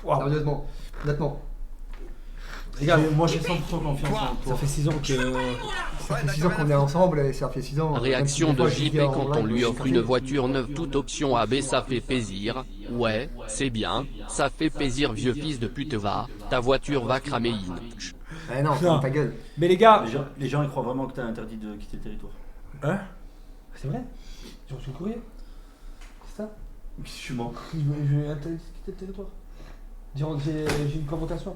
Waouh. Sérieusement, honnêtement. Regarde, Moi j'ai 100% confiance en ça toi. fait 6 ans que. Ça fait 6 ans qu'on est ensemble et ça fait 6 ans. Réaction même si de des fois, je JP dis en quand on live, lui je offre suis une cassé. voiture neuve toute option AB ça fait plaisir. Ouais, c'est bien, ça fait plaisir vieux fils de pute va, ta voiture va cramer inch. Eh non, ferme ta gueule. Mais les gars. Les gens ils croient vraiment que t'es interdit de quitter le territoire. Hein? C'est vrai? J'ai reçu le courrier? C'est ça? Je suis mort. J'ai interdit de quitter le territoire. J'ai une convocation.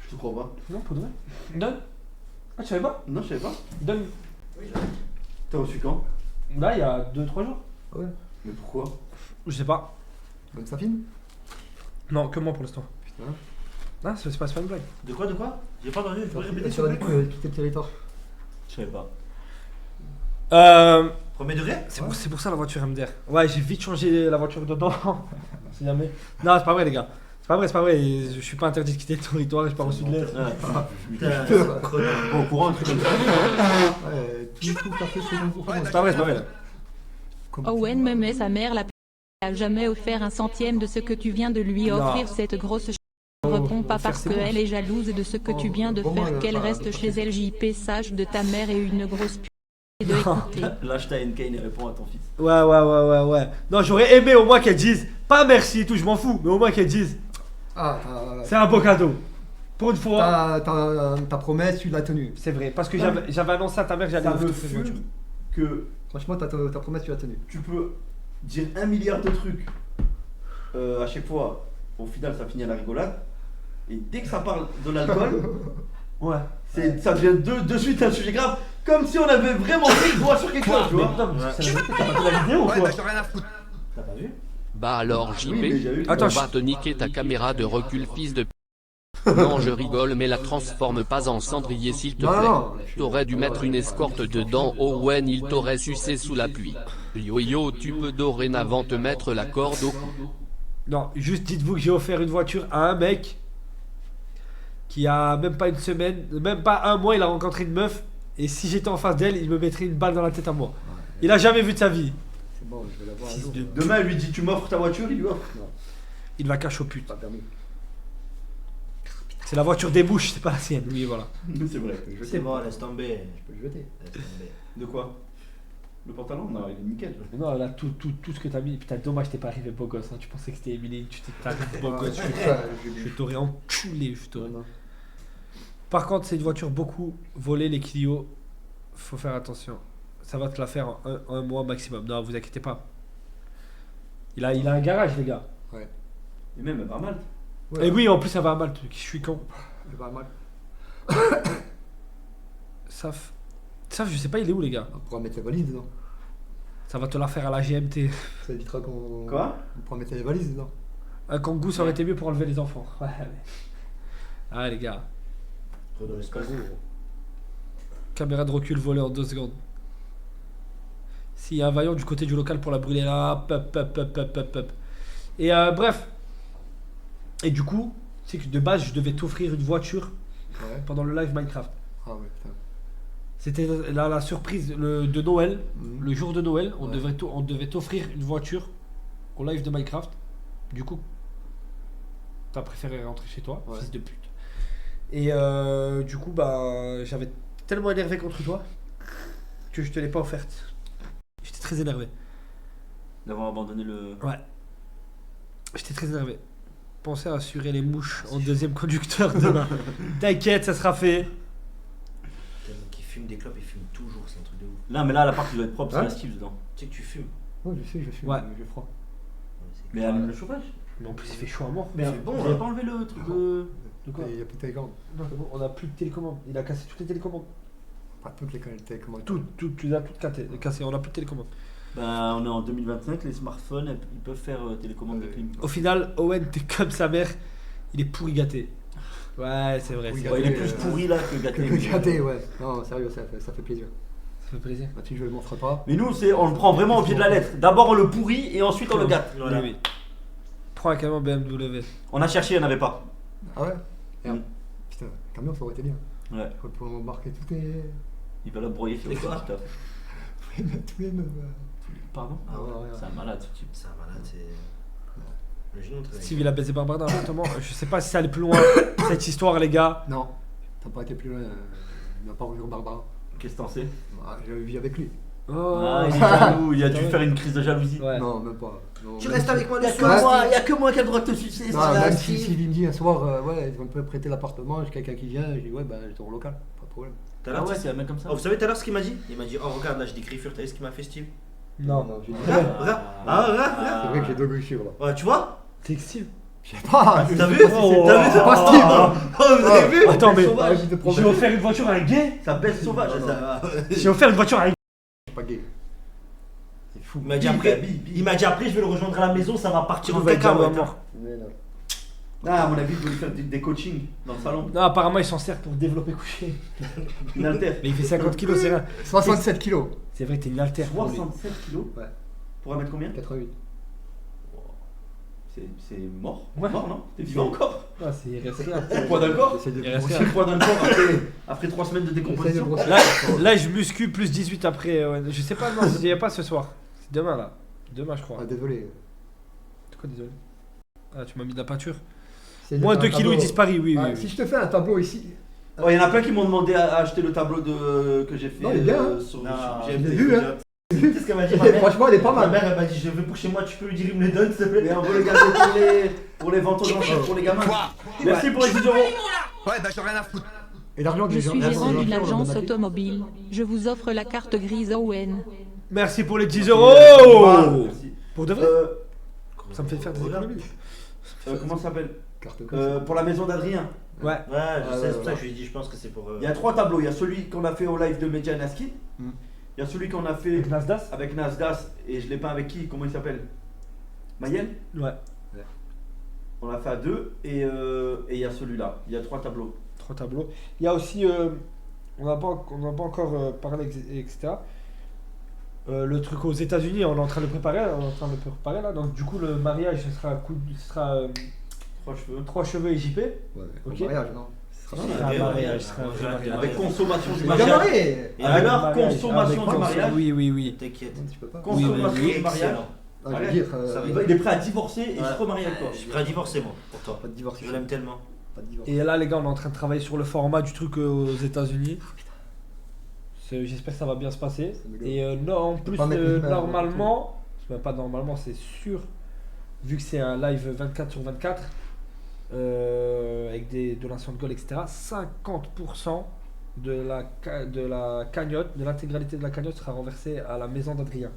Je te crois pas. Non, pour de vrai. Donne. Ah, tu savais pas? Non, je savais pas. Donne. T'as reçu quand? Là, il y a 2-3 jours. Ouais. Mais pourquoi? Je sais pas. Comme ça filme. Non, que moi pour l'instant. Putain. Ah, c'est pas une blague. De quoi? J'ai pas entendu, tu peux répéter Tu s'il te vas plaît? quitter le territoire. Je savais pas. Euh. Premier degré? C'est pour ça la voiture MDR. Ouais, j'ai vite changé la voiture dedans. Si jamais. Non, c'est pas vrai, les gars. C'est pas vrai. Je suis pas interdit de quitter le territoire, j'ai pas reçu de lettre. T'es pas au courant, un truc comme ça. Ouais, tout parfait sur mon courant. C'est pas vrai. Owen me met sa mère la p***, a jamais offert un centième de ce que tu viens de lui Non. offrir cette grosse ch... Réponds pas faire, parce c'est bon. qu'elle est jalouse de ce que tu viens de Bon, moi, faire qu'elle enfin, reste chez elle JP sage de ta mère et une grosse p... et de écouter. Lâche ta NK et réponds à ton fils. Ouais. Non, j'aurais aimé au moins qu'elle dise. Pas merci et tout, je m'en fous. Mais au moins qu'elle dise. Ah, C'est un beau cadeau. Pour une fois. ta promesse, tu l'as tenue. C'est vrai. Parce que j'avais annoncé à ta mère que j'allais Ça offrir me cette voiture. fume que Franchement, ta promesse, tu l'as tenue. tu peux dire 1 milliard de trucs à chaque fois. Au final, ça finit à la rigolade. Et dès que ça parle de l'alcool, Ouais. Ça devient de suite un sujet grave. Comme si on avait vraiment pris le doigt sur quelque chose, tu vois. Non, mais c'est la vérité, t'as pas vu la vidéo ou Ouais, quoi? bah, j'en ai rien à foutre. T'as pas vu? Bah alors JP, Oui, mais j'ai eu. Attends, on va te niquer ta caméra de recul fils de p***. Non je rigole mais la transforme pas en cendrier s'il te Non, plaît. non. T'aurais dû mettre une escorte dedans, Owen il t'aurait sucé sous la pluie. Yo yo tu peux dorénavant te mettre la corde au cou. Non, juste dites-vous que j'ai offert une voiture à un mec qui a même pas une semaine, même pas un mois, il a rencontré une meuf. Et si j'étais en face d'elle, il me mettrait une balle dans la tête à moi. Il a jamais vu de sa vie. C'est bon, je vais l'avoir un Fils jour. de- Demain, il lui dit tu m'offres ta voiture, il lui offre. Non, Il va cacher aux putes. pas permis. C'est la voiture des bouches, c'est pas la sienne. Oui, voilà. C'est vrai. C'est bon, laisse tomber. Je peux le jeter. Laisse tomber. De quoi? Le pantalon? Non, il est nickel. Mais non, là, tout ce que t'as mis. Putain, dommage, t'es pas arrivé beau gosse. Hein. Tu pensais que c'était Emily, tu t'es arrivé beau gosse. Je t'aurais enculé. Je t'aurais. Par contre, c'est une voiture beaucoup volée, les Clio. Faut faire attention. Ça va te la faire en un mois maximum. Non, vous inquiétez pas. Il a un garage, les gars. Et même, elle va mal. Et oui, en plus, ça va mal, truc. Je suis con. Elle va mal. Saf, je sais pas, il est où, les gars? On pourra mettre les valises dedans. Ça va te la faire à la GMT. Ça évitera qu'on. Quoi? On pourra mettre les valises dedans. Un Kangoo, ça aurait été mieux pour enlever les enfants. Ouais, mais... Ah, les gars. Redonne l'espace. Caméra de recul volée en 2 secondes. S'il y a un vaillant du côté du local pour la brûler là, hop. Et bref. Et du coup, c'est que de base, je devais t'offrir une voiture Ouais. pendant le live Minecraft. Ah ouais, putain. C'était la surprise de Noël. Mhm. Le jour de Noël, on Ouais. devait t'offrir une voiture au live de Minecraft. Du coup, t'as préféré rentrer chez toi, Ouais. fils de pute. Et du coup, bah, j'avais tellement énervé contre toi que je te l'ai pas offerte. J'étais très énervé. D'avoir abandonné le. Ouais. J'étais très énervé. Pensez à assurer les mouches en deuxième conducteur demain. T'inquiète, ça sera fait. Tellement qu'il fume des clopes, il fume toujours, c'est un truc de ouf. Non, mais là, l'appart, il doit être propre, Hein? c'est la Steve dedans. Tu sais que tu fumes. Ouais, je sais, je suis. Ouais. J'ai froid. Ouais, c'est Mais grave. allume le chauffage. Mais en plus, il fait chaud à mort. Mais c'est bon, Vous avez là. pas enlevé le truc de. De quoi? Il y a plus de télécommande. Non, c'est bon, on a plus de télécommande. Il a cassé toutes les télécommandes. Pas toutes les télécommandes. Tu les as toutes cassées. On a plus de télécommande. Bah, on est en 2025, les smartphones, ils peuvent faire télécommande de clim. Au final, Owen, t'es comme sa mère. Il est pourri gâté. Ouais, c'est vrai. Pourri c'est gâté. vrai. Il est plus pourri là que gâté. Que gâté, ouais. Non, sérieux, ça fait plaisir. Ça fait plaisir. Là-dessus, je le montrerai pas. Mais nous, on le prend vraiment au pied de la lettre. D'abord, on le pourrit et ensuite, on le gâte. Oui, oui. Prends un camion BMW. On a cherché, il n'y en avait pas. Ah ouais Merde. Mm. Putain, camion, ça aurait été bien. Ouais. Faut pouvoir embarquer tout les. Il va la broyer sur le quoi? stuff. Faut les mettre tous les meufs. Pardon Ah ouais, ouais. C'est un malade ce type. C'est un malade, c'est. Le genou très. Steve, il a baisé Barbara dans l'appartement. Je sais pas si ça allait plus loin, cette histoire, les gars. Non, t'as pas été plus loin. Il n'a pas revu Barbara. Qu'est-ce que t'en sais? Ah, j'avais vu avec lui. Oh, Ah, il est jaloux, il a dû faire une crise de jalousie. Ouais. Non, même pas. Non, Tu même restes si- avec moi Il le n'y soir. a que moi qui a le droit de te sucer. Non, ça, même si. si il me dit un soir, ouais, on peut prêter l'appartement, j'ai quelqu'un qui vient, je dis ouais, bah j'étais au local, pas de problème. Tout à Ah l'heure, ouais, tu sais- c'est un mec comme ça. Oh, vous savez tout à l'heure ce qu'il m'a dit? Il m'a dit, oh regarde là, j'ai des griffures, t'as vu ce qu'il m'a fait Steve? Non. j'ai dit. Regarde, regarde. Ah, regarde. C'est vrai que j'ai deux griffures là. Ouais, tu vois? C'est Steve. Je sais pas, T'as vu? Oh, T'as vu? c'est pas Steve. Oh, vous avez vu? Attends, mais Ah, j'ai des j'ai problèmes. offert une voiture à un gay. Ça baisse sauvage. Non, ça. J'ai offert une voiture à un gay. Je suis pas gay. C'est fou. Il m'a dit après, il m'a dit après, je vais le rejoindre à la maison, ça va partir en va être caca. jamais Ouais, mort. Mais non. Ah, à mon avis, il voulait faire des coachings dans le salon. Non, apparemment, il s'en sert pour développer coucher. Une altère. Mais il fait 50 kilos, c'est rien. 67 kilos. C'est vrai que t'es une altère. pour lui. 67 kilos. Ouais. Pour 1 mètre combien? 88. C'est mort. Ouais. Mort, non? T'es vivant encore? Ah, c'est il reste rien. Le poids d'un corps? J'essaie de Il reste C'est rien. le poids d'un corps après 3 semaines de J'essaie de décomposition. brosser. Là, je muscule plus 18 après. Ouais. Je sais pas, non, il n'y a pas ce soir. C'est demain, là. Demain, je crois. Ah, désolé. C'est quoi, désolé? Ah, tu m'as mis de la peinture. C'est Moins un 2 kilos, tableau. il disparaît, oui, Ah, oui. Si je te fais un tableau ici. Oh, il y en a plein qui m'ont demandé à acheter le tableau que j'ai fait Non, il est bien, hein. sur Non, sur je GMT. l'ai vu, hein. Qu'est-ce qu'elle m'a dit ma mère? Franchement, il est pas Ma mal. mère elle m'a dit, je veux pour chez moi, tu peux lui dire, il me les donne s'il te plaît. Mais on veut le garder pour les ventes aux enchères pour les gamins. Merci pour les 10 euros. Ouais, bah j'en ai rien à foutre. Et l'argent Je des gens. suis Merci. gérant d'une L'argent, agence on a dit. automobile. Je vous offre la carte grise Owen. Merci pour les 10 euros. Merci. Pour de vrai? Ça me fait faire des Regarde. économies. Comment ça s'appelle? Carte bleue. Pour la maison d'Adrien. Ouais. Ouais, je sais, c'est pour ça voilà. que je lui ai dit, je pense que c'est pour. Il y a 3 tableaux. Il y a celui qu'on a fait au live de Media Naskin. Mm. Il y a celui qu'on a fait Avec Nasdaq. avec Nasdas. Et je l'ai peint avec qui? Comment il s'appelle? Mayel. Ouais. On l'a fait à 2. Et il y a celui-là. Il y a 3 tableaux. 3 tableaux. Il y a aussi, on n'a pas encore parlé, etc. Le truc aux États-Unis, on est en train de le préparer, là. Donc du coup, le mariage, ce sera 3 cheveux et JP. Ouais, Ok. au mariage, non. Ce sera un mariage, ce sera un vrai mariage. Avec consommation du Il est bien mariage. marié. Et Alors, mariage, consommation avec du mariage. Oui. T'inquiète. Tu peux pas. Consommation du mariage. Excellent. Ah, je veux dire, Ça va. Il est prêt à divorcer et Ouais. se remarier avec toi. Je suis prêt à divorcer, moi, pour toi. pas de divorce. Je l'aime tellement. Pas de divorce. Et là, les gars, on est en train de travailler sur le format du truc aux États-Unis. J'espère que ça va bien se passer. C'est méga. Et non, en plus, pas mettre les images, normalement, c'est même pas normalement, c'est sûr, vu que c'est un live 24/24, avec des donations de goal, etc., 50% de la cagnotte, de l'intégralité de la cagnotte sera renversée à la maison d'Adrien.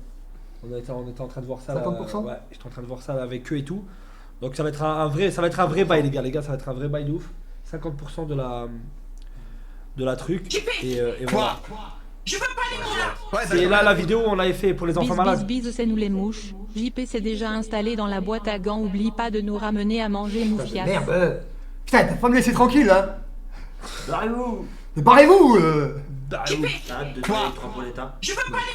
On était en train de voir ça. 50%? Ouais, j'étais en train de voir ça là avec eux et tout. Donc ça va être un vrai bail, les gars, ça va être un vrai bail de ouf. 50% de la truc. Et voilà. Ouais, C'est là la vidéo on l'avait fait pour les enfants malades. Bis, c'est nous les mouches. JP s'est déjà installé dans la boîte à gants. Oublie pas de nous ramener à manger moufias. Merde. Putain, t'as pas me laisser tranquille, hein. Barrez-vous. Mais barrez-vous. Arrête de tuer les 3 poletas.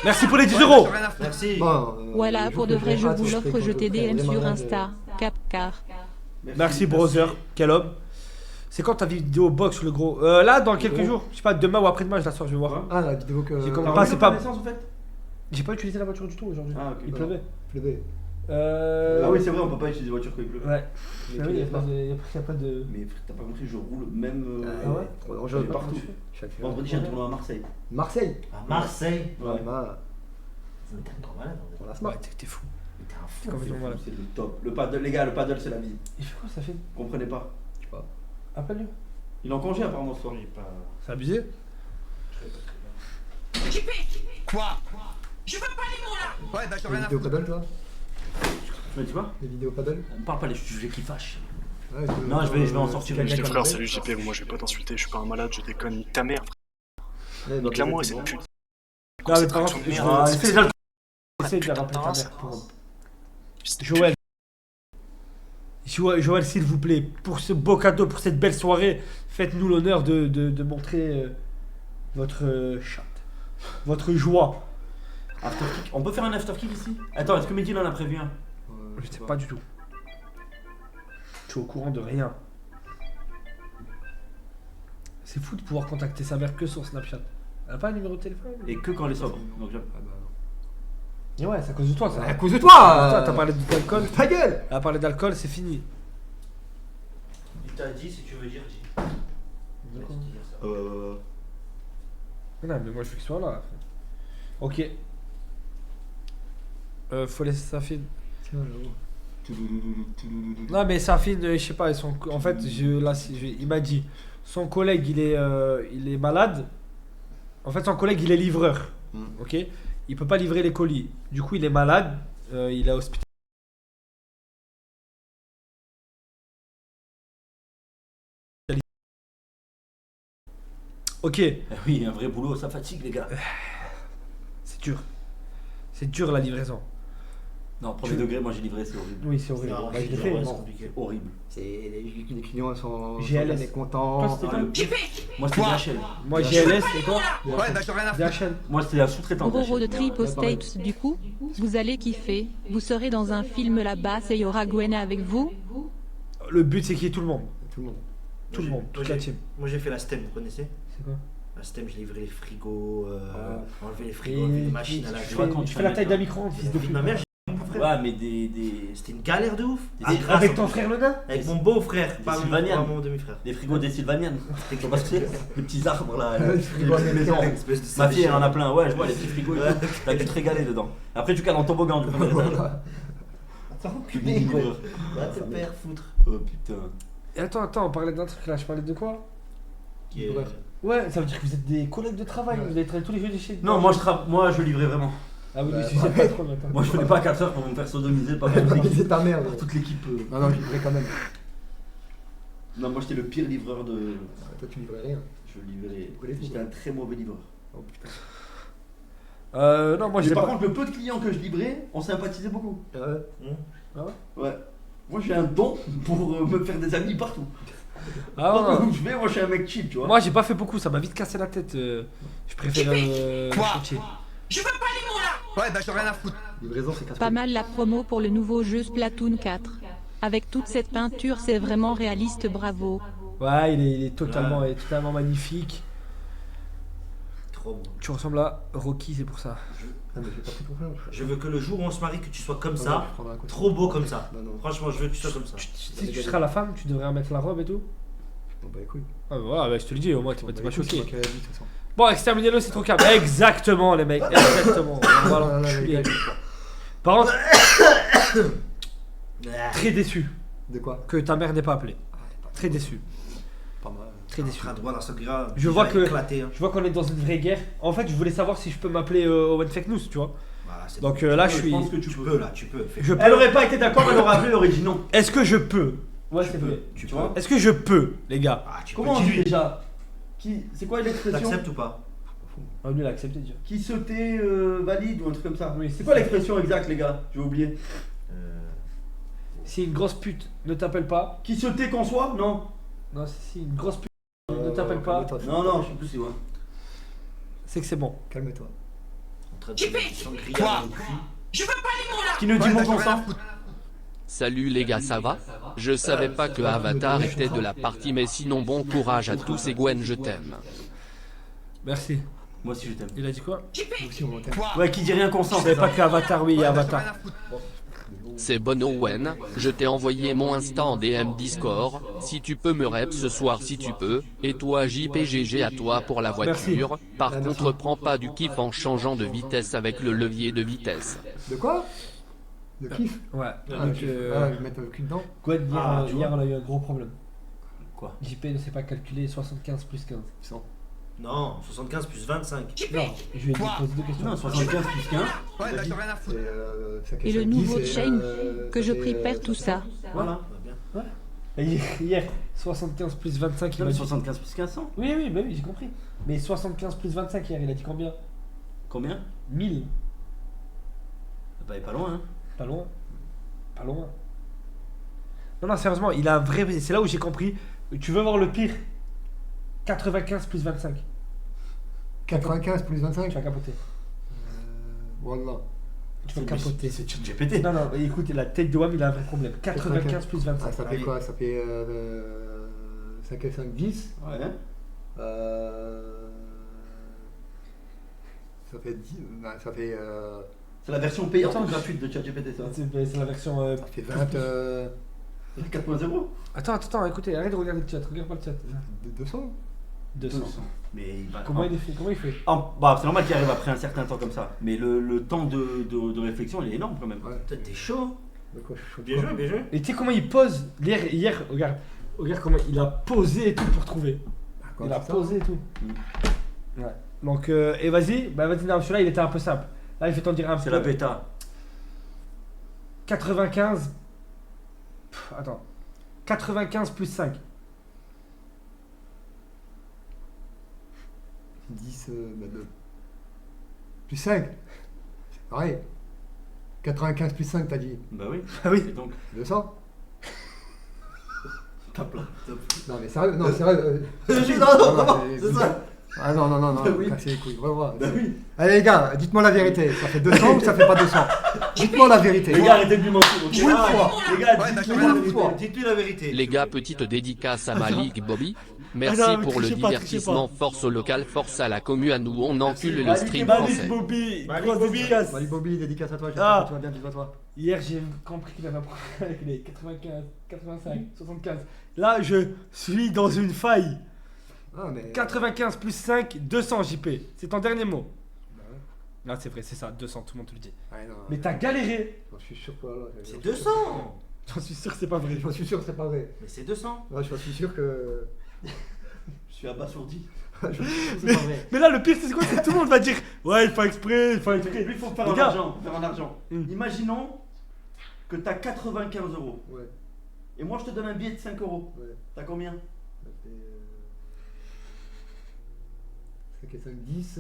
Merci pour les 10 euros. Merci. Bon, Voilà, pour de vrai, je vous l'offre, je t'ai TDM sur Insta. Capcar. Merci brother, quel homme. C'est quand ta vidéo box le gros là dans quelques jours, je sais pas, demain ou après-demain je la sors, je vais voir. Ah, la vidéo que. J'ai comme- T'as Pas, remis c'est ta pas- naissance, en fait. J'ai pas utilisé la voiture du tout aujourd'hui. Ah, ok. Il pleuvait. Pleuvait. Ah oui, c'est vrai, on peut pas utiliser voiture quand il pleut. Ouais. Mais Ah tu oui, l'es pas. y a pas de. Mais frère, t'as pas compris, je roule même. Ah ouais Trop je dangereux. vais partout. Chaque Vendredi, j'ai un tournoi à Marseille. Marseille. À Marseille. Ouais. Bah, Mais t'es un trop malade. en fait. pour la Ouais, smart. t'es fou. Mais t'es un fou. Complètement malade. C'est le top. Le paddle, les gars, le paddle, c'est la vie. Il fait quoi ça fait? Vous comprenez pas. Appelle-le. Il est en congé apparemment ce soir. C'est abusé. Quoi? Je veux pas les mots là. Ouais, bah j'en ai Les rien à vidéos foutre. paddle, toi. Tu m'as dit quoi? Les vidéos paddle. Me parle pas des sujets qui fâchent. Ouais, Non, je vais en sortir une. quelqu'un Frère, qui salut JP, moi je vais pas t'insulter, je suis pas un malade, je déconne, nique ta mère. Ouais, Donc là, moi, c'est cette bon. pute. Non, mais par contre, de merde. je vais essayer de la Putain de rappeler ta race. mère pour. Joël, s'il vous plaît, pour ce beau cadeau, pour cette belle soirée, faites-nous l'honneur de montrer votre chatte, votre joie. After kick. On peut faire un after kick ici? Attends, est-ce que Mehdi en a prévu un? Je sais pas du tout. Je suis au courant de rien. C'est fou de pouvoir contacter sa mère que sur Snapchat. Elle a pas un numéro de téléphone? Et que quand elle est sobre. Donc, Ah bah non. Et ouais, c'est à cause de toi ça. À cause de toi. T'as parlé d'alcool. Ta gueule. Elle a parlé d'alcool, c'est fini. Il t'a dit, si tu veux dire, dis. Non, mais moi je veux qu'il soit là. Ok. Faut laisser Safine. Tiens, là-haut. Non, mais Safine, je sais pas, en fait, il m'a dit, son collègue il est malade. En fait, son collègue il est livreur. Ok. Il peut pas livrer les colis. Du coup, il est malade. Il est hospitalisé. Ok. Oui, un vrai boulot, ça fatigue les gars. C'est dur. C'est dur la livraison. Non, premier degré, moi j'ai livré, c'est horrible. Oui, c'est horrible. Non, Bah, je l'ai c'est fait. vraiment bon. compliqué. Horrible. C'est les clients sont GLS. sont contents. Toi, c'était quoi? Moi c'était DHL. Moi, GLS et toi? Ouais, bah j'en ai rien à foutre. DHL. Moi c'était la sous-traitante. Roro de DHL. Tripo States, du coup, vous allez kiffer. Vous serez dans un film là-bas et il y aura Gwen avec vous. Le but, c'est qu'il y ait tout le monde. Tout le monde. Tout le monde, toute la team. Moi j'ai fait la STEM, vous connaissez? C'est quoi? La STEM, j'ai livré les frigos, enlevé les Et frigos, enlevé les machines à tu laver. fais- vois, quand tu tu fais la fais taille un- d'un micro-ondes, fils de La vie pute. de ma mère, j'ai mon frère. Ouais, mais des. C'était une galère de ouf. Des- grâce Avec au- ton frère le nain? Avec mon beau-frère, pas Sylvanian. mon demi-frère. Des frigos des Sylvaniennes. Tu vois ce que c'est? Les petits arbres là. Le Les frigo petites maisons. américain. Espèce de Ma fille elle en a sale plein, ouais, je vois les petits frigos et tout. T'as dû te régaler dedans. Après, tu cales en toboggan du premier étage. Attends, Public livreur. Va te faire foutre. Oh putain. Et attends, on parlait d'un truc là, je parlais de quoi? Qui est- Livreur. Ouais, ça veut dire que vous êtes des collègues de travail, vous allez travailler tous les jours chez. Non, moi je livrais vraiment. Ah oui, Bah, mais tu sais pas trop maintenant. Moi je venais pas à 4h pour me faire sodomiser par C'est ta merde. toute l'équipe. Non, non, je livré quand même. Non, moi j'étais le pire livreur de. Toi, tu livrais rien. Je livrais. Brûlé tout, J'étais un très mauvais livreur. Oh putain. Non, moi Mais j'ai par pas. contre, le peu de clients que je livrais, on sympathisait beaucoup. Ah ouais. Ouais. Moi j'ai un don pour me faire des amis partout. Ah, ouais, Partout ouais. où je vais, moi je suis un mec cheap, tu vois. Moi j'ai pas fait beaucoup, ça m'a vite cassé la tête. Je préfère. Quoi chercher. Je veux pas les mots là. Ouais, bah j'en ai rien à foutre. Livraison, c'est casse. Pas mal la promo pour le nouveau jeu Splatoon 4. Avec toute cette peinture, c'est vraiment réaliste, bravo. Ouais, il est totalement magnifique. Trop bon. Tu ressembles à Rocky, c'est pour ça. Ah, mais j'ai pas pris confiance. Je veux que le jour où on se marie, que tu sois comme Non, ça. je prendrai un côté. Trop beau comme ça. Non. Franchement, je veux que tu sois comme ça. Si tu seras la femme, tu devrais remettre la robe et tout. Bon, bah écoute. Ah, voilà, bah, je te le dis, au moins t'es Bon, pas bah, écoute, c'est choqué. moi qui l'ai dit, de toute façon. Bon, exterminez-le, c'est trop calme. Exactement, les mecs, exactement. On va l'enculer. Par contre, très déçu De quoi? que ta mère n'ait pas appelé. Très déçu. Pas mal. Très déçu. Train droit dans ce gras. Je vois que- Éclaté, hein. Je vois qu'on est dans une vraie guerre. En fait, je voulais savoir si je peux m'appeler Owen Fake News, tu vois. Voilà, c'est Donc bon. là, je suis. pense que tu peux là, tu peux. Je peux. Elle aurait pas été d'accord, elle aurait appelé l'original. Est-ce que je peux? Ouais, Tu c'est peux. vrai. Tu vois. peux. Est-ce que je peux, les gars? Ah, tu Comment on peux. dit déjà C'est quoi l'expression? T'acceptes ou pas? Ah, lui, il a accepté déjà. Qui sautait valide ou un truc comme ça. Oui, C'est quoi l'expression exacte, les gars? J'ai oublié. Si une grosse pute ne t'appelle pas. Qui sautait qu'on soit? Non. Non, si une grosse pute ne t'appelle pas, Calme-toi, Non, je sais plus c'est quoi. c'est que c'est bon. Calme-toi. En train de JP. mettre du sangria Quoi dans le cul. Je veux pas les mots là. Qui nous dit Ouais, mon bah, j'en ai rien à consent? foutre. Salut les gars, ça va? Je savais pas que Avatar était de la partie, mais sinon bon courage à tous et Gwen, je t'aime. Merci. Moi aussi je t'aime. Il a dit quoi? Nous aussi, on t'aime. Quoi Ouais, qui dit rien consent. Je savais pas qu'Avatar, oui, il y a Ouais, bah, j'en ai Avatar. rien à foutre. C'est bon Owen, je t'ai envoyé mon Insta en DM Discord, si tu peux me rep ce soir si tu peux, et toi JPGG à toi pour la voiture, par contre prends pas du kiff en changeant de vitesse avec le levier de vitesse. De quoi? De kiff? Ouais. Ah, Donc, je vais mettre aucune dent. Gwen, hier, Ah, tu hier, vois. on a eu un gros problème. Quoi? JP ne sait pas calculer 75 plus 15. Non, 75 plus 25. Non, je lui ai Quoi posé deux questions. Non, 75 plus 15. Ouais, bah j'en ai rien à foutre. Et le nouveau chain que je prépare tout ça. Voilà, va bien. Et hier, 75 plus 25, il Non, m'a mais dit. 75 plus 15, 100. Oui, bah oui, j'ai compris. Mais 75 plus 25 hier, il a dit combien? Combien? 1000. Bah, il est pas loin, hein. Pas loin. Pas loin. Non, sérieusement, il a un vrai. C'est là où j'ai compris. Tu veux voir le pire? 95 plus 25. 95 plus 25. Tu vas capoter. Wallah. Tu vas capoter. C'est GPT. Non, écoute, la tête de Wam, il a un vrai problème. 95 plus 25. Ah, ça fait Allez. quoi? Ça fait 5 et 5, 10. Ouais. Ça fait 10. Ça fait. C'est la version payante Attends, ou gratuite de ChatGPT, ça. C'est la version. Ça fait 20. 4.0. Attends, écoutez, arrête de regarder le chat. Regarde pas le chat. 200. 200. Mais il va. Comment il fait? Comment il fait? Bah, c'est normal qu'il arrive après un certain temps comme ça. Mais le temps de réflexion, il est énorme quand même. Ouais. Putain, t'es chaud. De quoi je suis chaud. Bien joué, bien joué. Et tu sais comment il pose? Hier, regarde comment il a posé et tout pour trouver. D'accord, Il a c'est ça. posé et tout. Ouais. Donc, et vas-y, non, celui-là il était un peu simple. Là, il fait t'en dire un peu. C'est la bêta. 95. Attends. 95 plus 5. 10. Bah, 2. Plus 5. C'est pareil. 95 plus 5, t'as dit. Bah oui. Ah oui. Et donc, 200. tape là. Non, mais sérieux. Non, sérieux. C'est ça. Ah non, Bah oui. cassez les couilles, vraiment. Bah oui. Allez les gars, dites-moi la vérité, ça fait 200 ou ça fait pas 200? Dites-moi la vérité. Les gars, arrêtez de lui mentir. ok. Une fois. Les gars, Ouais, bah, dites-lui j'en ai la rien à vérité. foutre. Dites-lui la vérité. Les gars, petite dédicace à ma ligue Bobby. Merci Ah non, mais pour le trichez pas, divertissement, force au local, force à la commu, à nous, on encule le Malik stream Malik français. Bobby, Malik grosse Bobby. dédicace. Salut Bobby, dédicace à toi, j'espère Ah. que tu vas bien, tu vas toi. Hier, j'ai compris qu'il avait un problème avec les 95, 85, 75. Là, je suis dans une faille. Ah, mais. 95 plus 5, 200 JP. C'est ton dernier mot. Bah ouais. Là, c'est vrai, c'est ça, 200, tout le monde te le dit. Ouais, non, Mais t'as galéré. j'en suis sûr que. Voilà, C'est 200. J'en suis sûr que c'est pas vrai. J'en suis sûr que c'est pas vrai. Mais c'est 200. Ouais, je suis sûr que. Je suis abasourdi. Je suis sûr que c'est pas vrai. Mais là, le pire, c'est quoi? C'est que tout le monde va dire ouais, il faut exprès, il faut exprès. Lui, il faut faire Les en gars. argent. Faire en argent. Mm. Imaginons que t'as 95 euros. Ouais. Et moi, je te donne un billet de 5 euros. Ouais. T'as combien? Ça fait 5 et 5, 10.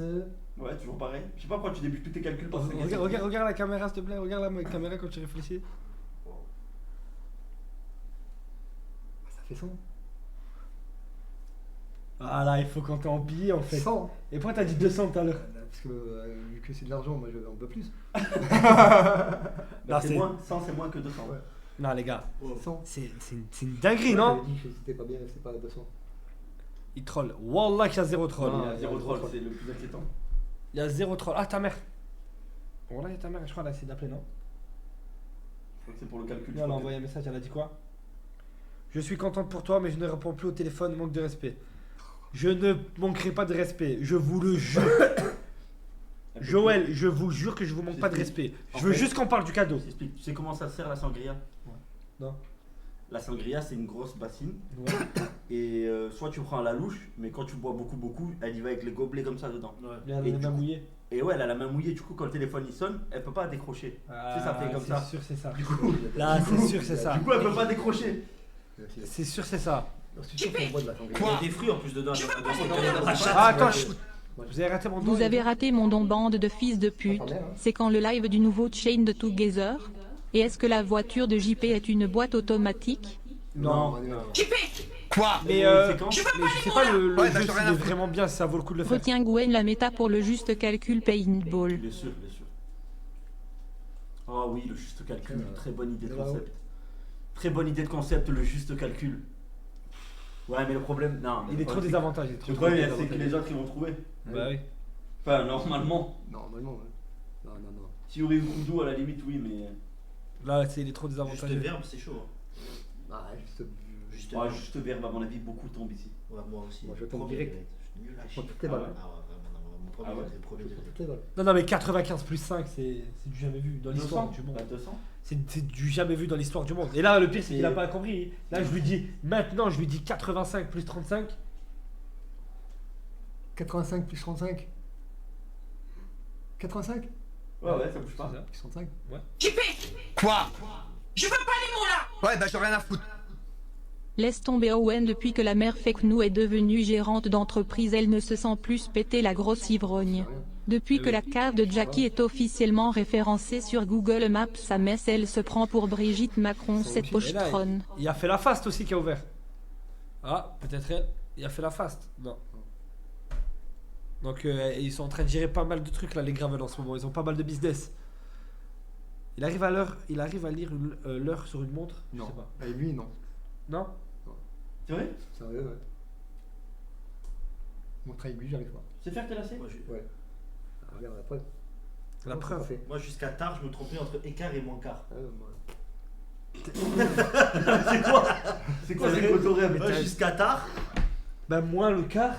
Ouais, toujours pareil. Je sais pas pourquoi tu débutes tous tes calculs par 5 et 5. Regarde la caméra, s'il te plaît. Regarde la caméra quand tu réfléchis. Ça fait 100. Ah là, il faut compter en billets en fait. 100. Et pourquoi t'as dit 200 tout à l'heure? Parce que vu que c'est de l'argent, moi je veux un peu plus. Bah, c'est moins, 100 c'est moins que 200. Ouais. Non, les gars, 100. c'est une dinguerie, non? J'avais dit que c'était pas bien, c'est pas 200. Il troll. Wallah qu'il y a zéro troll. Il y Ah, a il y a 0 zéro troll, troll. c'est le plus inquiétant. Il y a zéro troll. Ah, ta mère. Wallah, il y a ta mère, je crois, elle a essayé d'appeler, non? Je crois que c'est pour le calcul. Non, elle a envoyé un message, elle a dit quoi? Je suis contente pour toi, mais je ne réponds plus au téléphone, manque de respect. Je ne manquerai pas de respect, je vous le jure. Joël, je vous jure que je vous manque pas de respect. En Je veux fait, juste qu'on parle du cadeau. Je t'explique. Tu sais comment ça sert la sangria? Non. La sangria, c'est une grosse bassine. Ouais. Et soit tu prends à la louche, mais quand tu bois beaucoup, elle y va avec les gobelets comme ça dedans. Elle a Et les du mains coup- mouillées. Et ouais, elle a la main mouillée, du coup, quand le téléphone il sonne, elle peut pas décrocher. Tu sais, ça fait comme ça. C'est sûr, c'est ça. Du coup, Là, c'est sûr, c'est ça. du coup, elle peut pas décrocher. C'est sûr, c'est ça. C'est sûr qu'on boit de la sangria. Il y a des fruits en plus dedans. Ah, attends, vous avez raté mon dos. Vous avez raté mon don, bande de fils de pute. C'est quand le live du nouveau Chain de Together? Et est-ce que la voiture de JP est une boîte automatique? Non. Quoi? Mais C'est quand? mais je sais pas, le Ouais, jeu bah, s'il j'aurais est rien à foutre. vraiment bien, si ça vaut le coup de le faire. Retiens Gwen la méta pour le juste calcul paintball. Bien sûr, bien sûr. Oh oui, le juste calcul, très bonne idée de Bravo. concept. Très bonne idée de concept, le juste calcul. Ouais, mais le problème, non. Il est trop désavantagé. il est trop Le problème, c'est désavantagé. que les autres ils vont trouver. Bah oui. Enfin, normalement. Normalement, ouais. Non. Si y aurait eu Goudou à la limite, oui, mais. Là, il est trop Juste désavantagé. verbe, c'est chaud. Ah, juste. Juste Ouais, juste verbe, à mon avis, beaucoup tombent ici. Ouais, moi aussi. Moi, je tombe Premier direct. degré. Je suis nul à Je chier. prends toutes les Ah balles. ouais, vraiment, non, mon premier Ah ouais. degré, premier Je degré. prends toutes les balles. Non, mais 95 plus 5, c'est du jamais vu dans l'histoire 200 du monde. Bah, 200. C'est du jamais vu dans l'histoire du monde. Et là, le pire, c'est qu'il Et- a pas compris. Là, je lui dis, maintenant, je lui dis 85 plus 35. 85 plus 35. 85 Ouais, ça bouge pas. C'est ça. plus 35. Quoi? Je veux pas les mots là! Ouais, bah j'ai rien à foutre. Laisse tomber Owen, depuis que la mère Fake nous est devenue gérante d'entreprise, elle ne se sent plus péter la grosse ivrogne. Depuis que la cave de Jackie est officiellement référencée sur Google Maps, sa messe, elle se prend pour Brigitte Macron, cette Et là, pochetronne. il a fait la fast aussi qui a ouvert. Ah, peut-être elle. Il a fait la fast. Non. Donc, ils sont en train de gérer pas mal de trucs là, les Gravel en ce moment. Ils ont pas mal de business. Il arrive à lire l'heure sur une montre? Je sais pas. Et lui, non. Non? C'est vrai? Sérieux, ouais. Mon trail, lui, j'arrive pas. C'est faire tes lacets? Ouais. Ah, regarde la preuve. La Non, preuve. c'est pas fait. Moi, jusqu'à tard, je me trompais entre écart et moins quart. Ah, moi. C'est quoi ces cotorèmes? Ouais, jusqu'à tard. Bah, moins le quart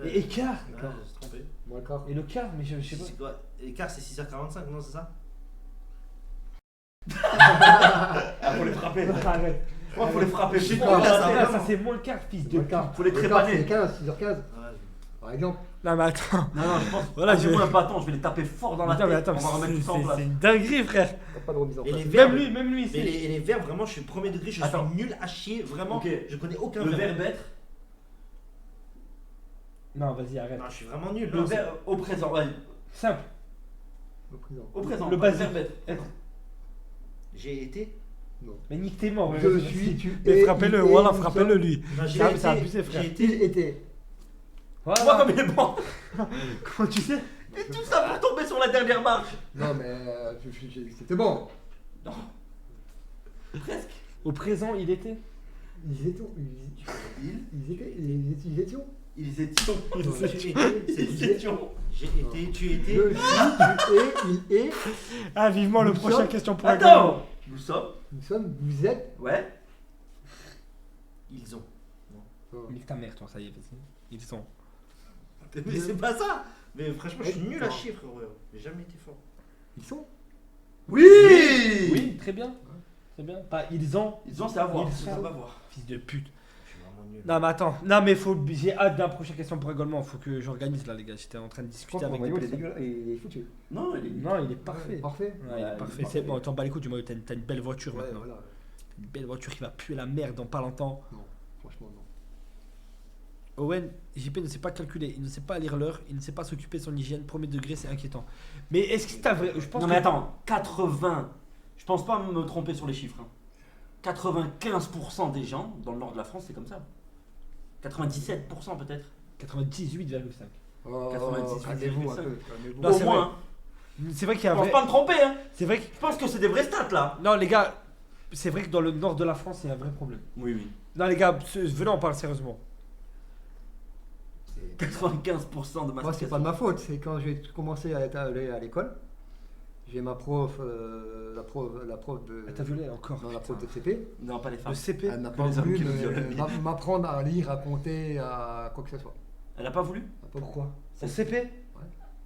et écart. Ouais, je me suis trompé. Moins le quart. Et le quart, mais je sais pas. C'est quoi? Écart, c'est 6h45, non, c'est ça? Ah, faut les frapper. Arrête. Oh, faut les frapper. Je sais Faut pas, les ça, frapper. Ça, c'est moins le quart, fils de Moins le pute. quart. Faut les Moins le quart, trépaner. c'est 15, 6h15. Ouais. Par exemple. Non, mais attends. Non, je pense. Voilà, J'ai un bâton, je vais les taper fort dans la Attends, mais tête. attends, On va remettre tout ça en c'est place. une dinguerie, frère. T'as pas de remise en Et place. les verbes, Même lui, mais c'est. les verbes, vraiment, je suis premier degré, je Attends. suis nul à chier, vraiment. Ok. Je connais aucun Le verbe. verbe être. Non, vas-y, arrête. Non, je suis vraiment nul. Le non, c'est- verbe au présent. Ouais. Simple. Au présent. Au présent. Le pas basique. verbe être. J'ai été. Non. Mais nique tes morts. Je suis, tu Mais es, frappez-le, il est, voilà, nous frappez-le sommes. lui. Non, j'ai Ça, été. c'est abusé, frère. J'ai Il été. était. Tu vois Voilà. comme il est bon. Comment tu sais? Et tout ça pour tomber sur la dernière marche. Non, mais c'était bon. Presque. Au présent, il était. Ils étaient. Ils étaient. Ils étaient. Ils étions. Tu étais. Ils étions. J'ai été. Tu étais. Je suis, tu es, il est. Ah, vivement le Nous prochain sommes- question pour Attends. Nous sommes. Nous sommes. Vous êtes. Ouais. Ils ont. Nique ta mère, toi, ça y est, vas-y. Ils sont. Mais c'est pas ça. Mais franchement, je suis nul à chier, frérot. J'ai jamais été fort. Ils sont. Oui. Oui, très bien. Très bien. Pas ils ont. Ils ont, c'est à voir. Ils C'est sont. à voir. Fils de pute. Je suis vraiment nul. Non, mais attends. Non, mais j'ai hâte d'un prochain question pour également. Faut que j'organise là, les gars. J'étais en train de Je discuter pense que avec mon des maillot, il est personnes. dégueulasse. Il est foutu. Non, il est. Non, il est parfait. Parfait. Ouais, il est Ouais, parfait. il est C'est bon, t'en bats les couilles du maillot. T'as une belle voiture Ouais, maintenant. voilà. Une belle voiture qui va puer la merde dans pas longtemps. Non, franchement, non. Owen, JP ne sait pas calculer, il ne sait pas lire l'heure, il ne sait pas s'occuper de son hygiène. Premier degré, c'est inquiétant. Mais est-ce que t'as vrai. Je pense Non, que- mais attends, 80. Je pense pas me tromper sur les chiffres. Hein. 95% des gens dans le nord de la France, c'est comme ça. 97% peut-être. 98,5. Oh, 98,5. calmez-vous un peu, calmez-vous. Non, Au c'est moins. vrai. C'est vrai qu'il y a Je un pense vrai. pas me tromper. Hein. C'est vrai que. Je pense que c'est des vrais stats là. Non, les gars, c'est vrai que dans le nord de la France, il y a un vrai problème. Oui, oui. Non, les gars, venez, on parle sérieusement. 95% de Moi, c'est mastication. pas de ma faute. C'est quand j'ai commencé à aller à l'école. J'ai ma prof, la prof de. Ah, t'as violé encore. Non, la prof de CP. Non, pas les femmes. Le CP. Elle n'a Que pas les hommes voulu qui nous violent. m'apprendre à lire, à compter, à quoi que ce soit. Elle a pas voulu. Pourquoi C'est Au CP.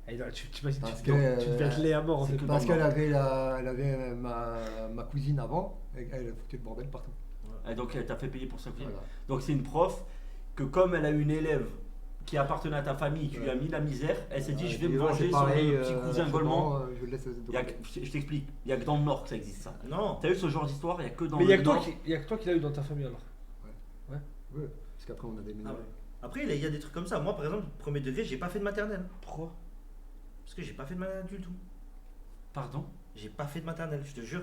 Eh non, t'imagines, Parce tu que, devais être laid à mort en fait. Parce qu'elle avait, elle avait ma cousine avant, et elle a foutu le bordel partout. Et donc elle t'a fait payer pour ça. Voilà. Donc c'est une prof que comme elle a eu une élève qui appartenait à ta famille, qui lui a mis la misère, elle s'est dit je vais me Ouais, venger c'est sur pareil, le petit cousin Golemont. Je le laisse de Il y a côté. je t'explique, il y a que dans le Nord que ça existe ça. Non. T'as eu ce genre d'histoire, il y a que dans Mais il le y a que toi Nord. qui l'as eu dans ta famille alors. Ouais, parce qu'après on a déménagé. Ah ouais. Après, il y a des trucs comme ça. Moi, par exemple, premier degré, j'ai pas fait de maternelle. Pourquoi Parce que j'ai pas fait de maternelle du tout. Pardon. J'ai pas fait de maternelle, je te jure.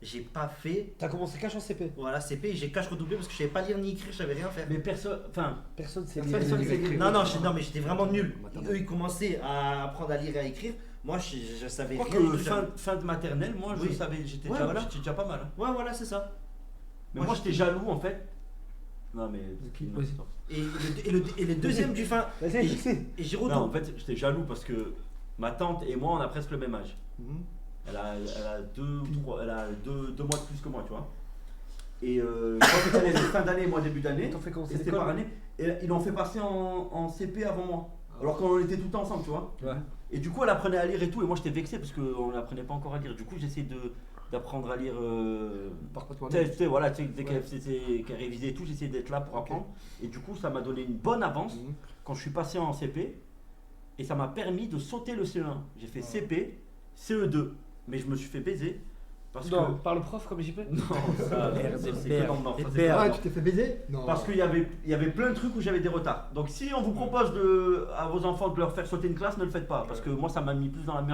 J'ai pas fait. T'as commencé cash en CP. Voilà, CP, et j'ai cash redoublé parce que je savais pas lire ni écrire, je savais rien faire. Mais personne, enfin, Personne sait personne lire. sait lire. Non, non, non, mais j'étais vraiment nul. Maternelle. Eux, ils commençaient à apprendre à lire et à écrire. Moi, je savais Je crois rien. du que tout. fin de maternelle, moi je Oui. savais, j'étais Ouais, déjà, voilà. j'étais déjà pas mal. Hein. Ouais, voilà, c'est ça. Mais Moi, moi j'étais jaloux en fait. Non mais. Vas-y. Et le deuxième du fin. Vas-y, Et j'ai Non, redoublé. en fait j'étais jaloux parce que ma tante et moi on a presque le même âge. Mhm. Elle a 2 mois de plus que moi, tu vois. Et quand elle était fin d'année, moi début d'année, T'en fais commencer et c'était l'école. par année, et ils l'ont fait passer en CP avant moi. Alors qu'on était tout le temps ensemble, tu vois. Ouais. Et du coup, elle apprenait à lire et tout, et moi j'étais vexé parce qu'on n'apprenait pas encore à lire. Du coup, j'essayais d'apprendre à lire. Par contre, Tu sais, voilà, tu sais, dès qu'elle révisait et tout, j'essayais d'être là pour apprendre. Et du coup, ça m'a donné une bonne avance Mhm. quand je suis passé en CP. Et ça m'a permis de sauter le CE1. J'ai fait CP, CE2. Mais je me suis fait baiser. Parce Non, par le prof comme JP. non, ça, Merde, c'est que merde, dans le Nord, ça, c'est merde. pas Ah, dans le tu t'es fait baiser Non. Nord. Parce qu'il y avait plein de trucs où j'avais des retards. Donc si on vous propose à vos enfants de leur faire sauter une classe, ne le faites pas. Parce que moi, ça m'a mis plus dans la merde.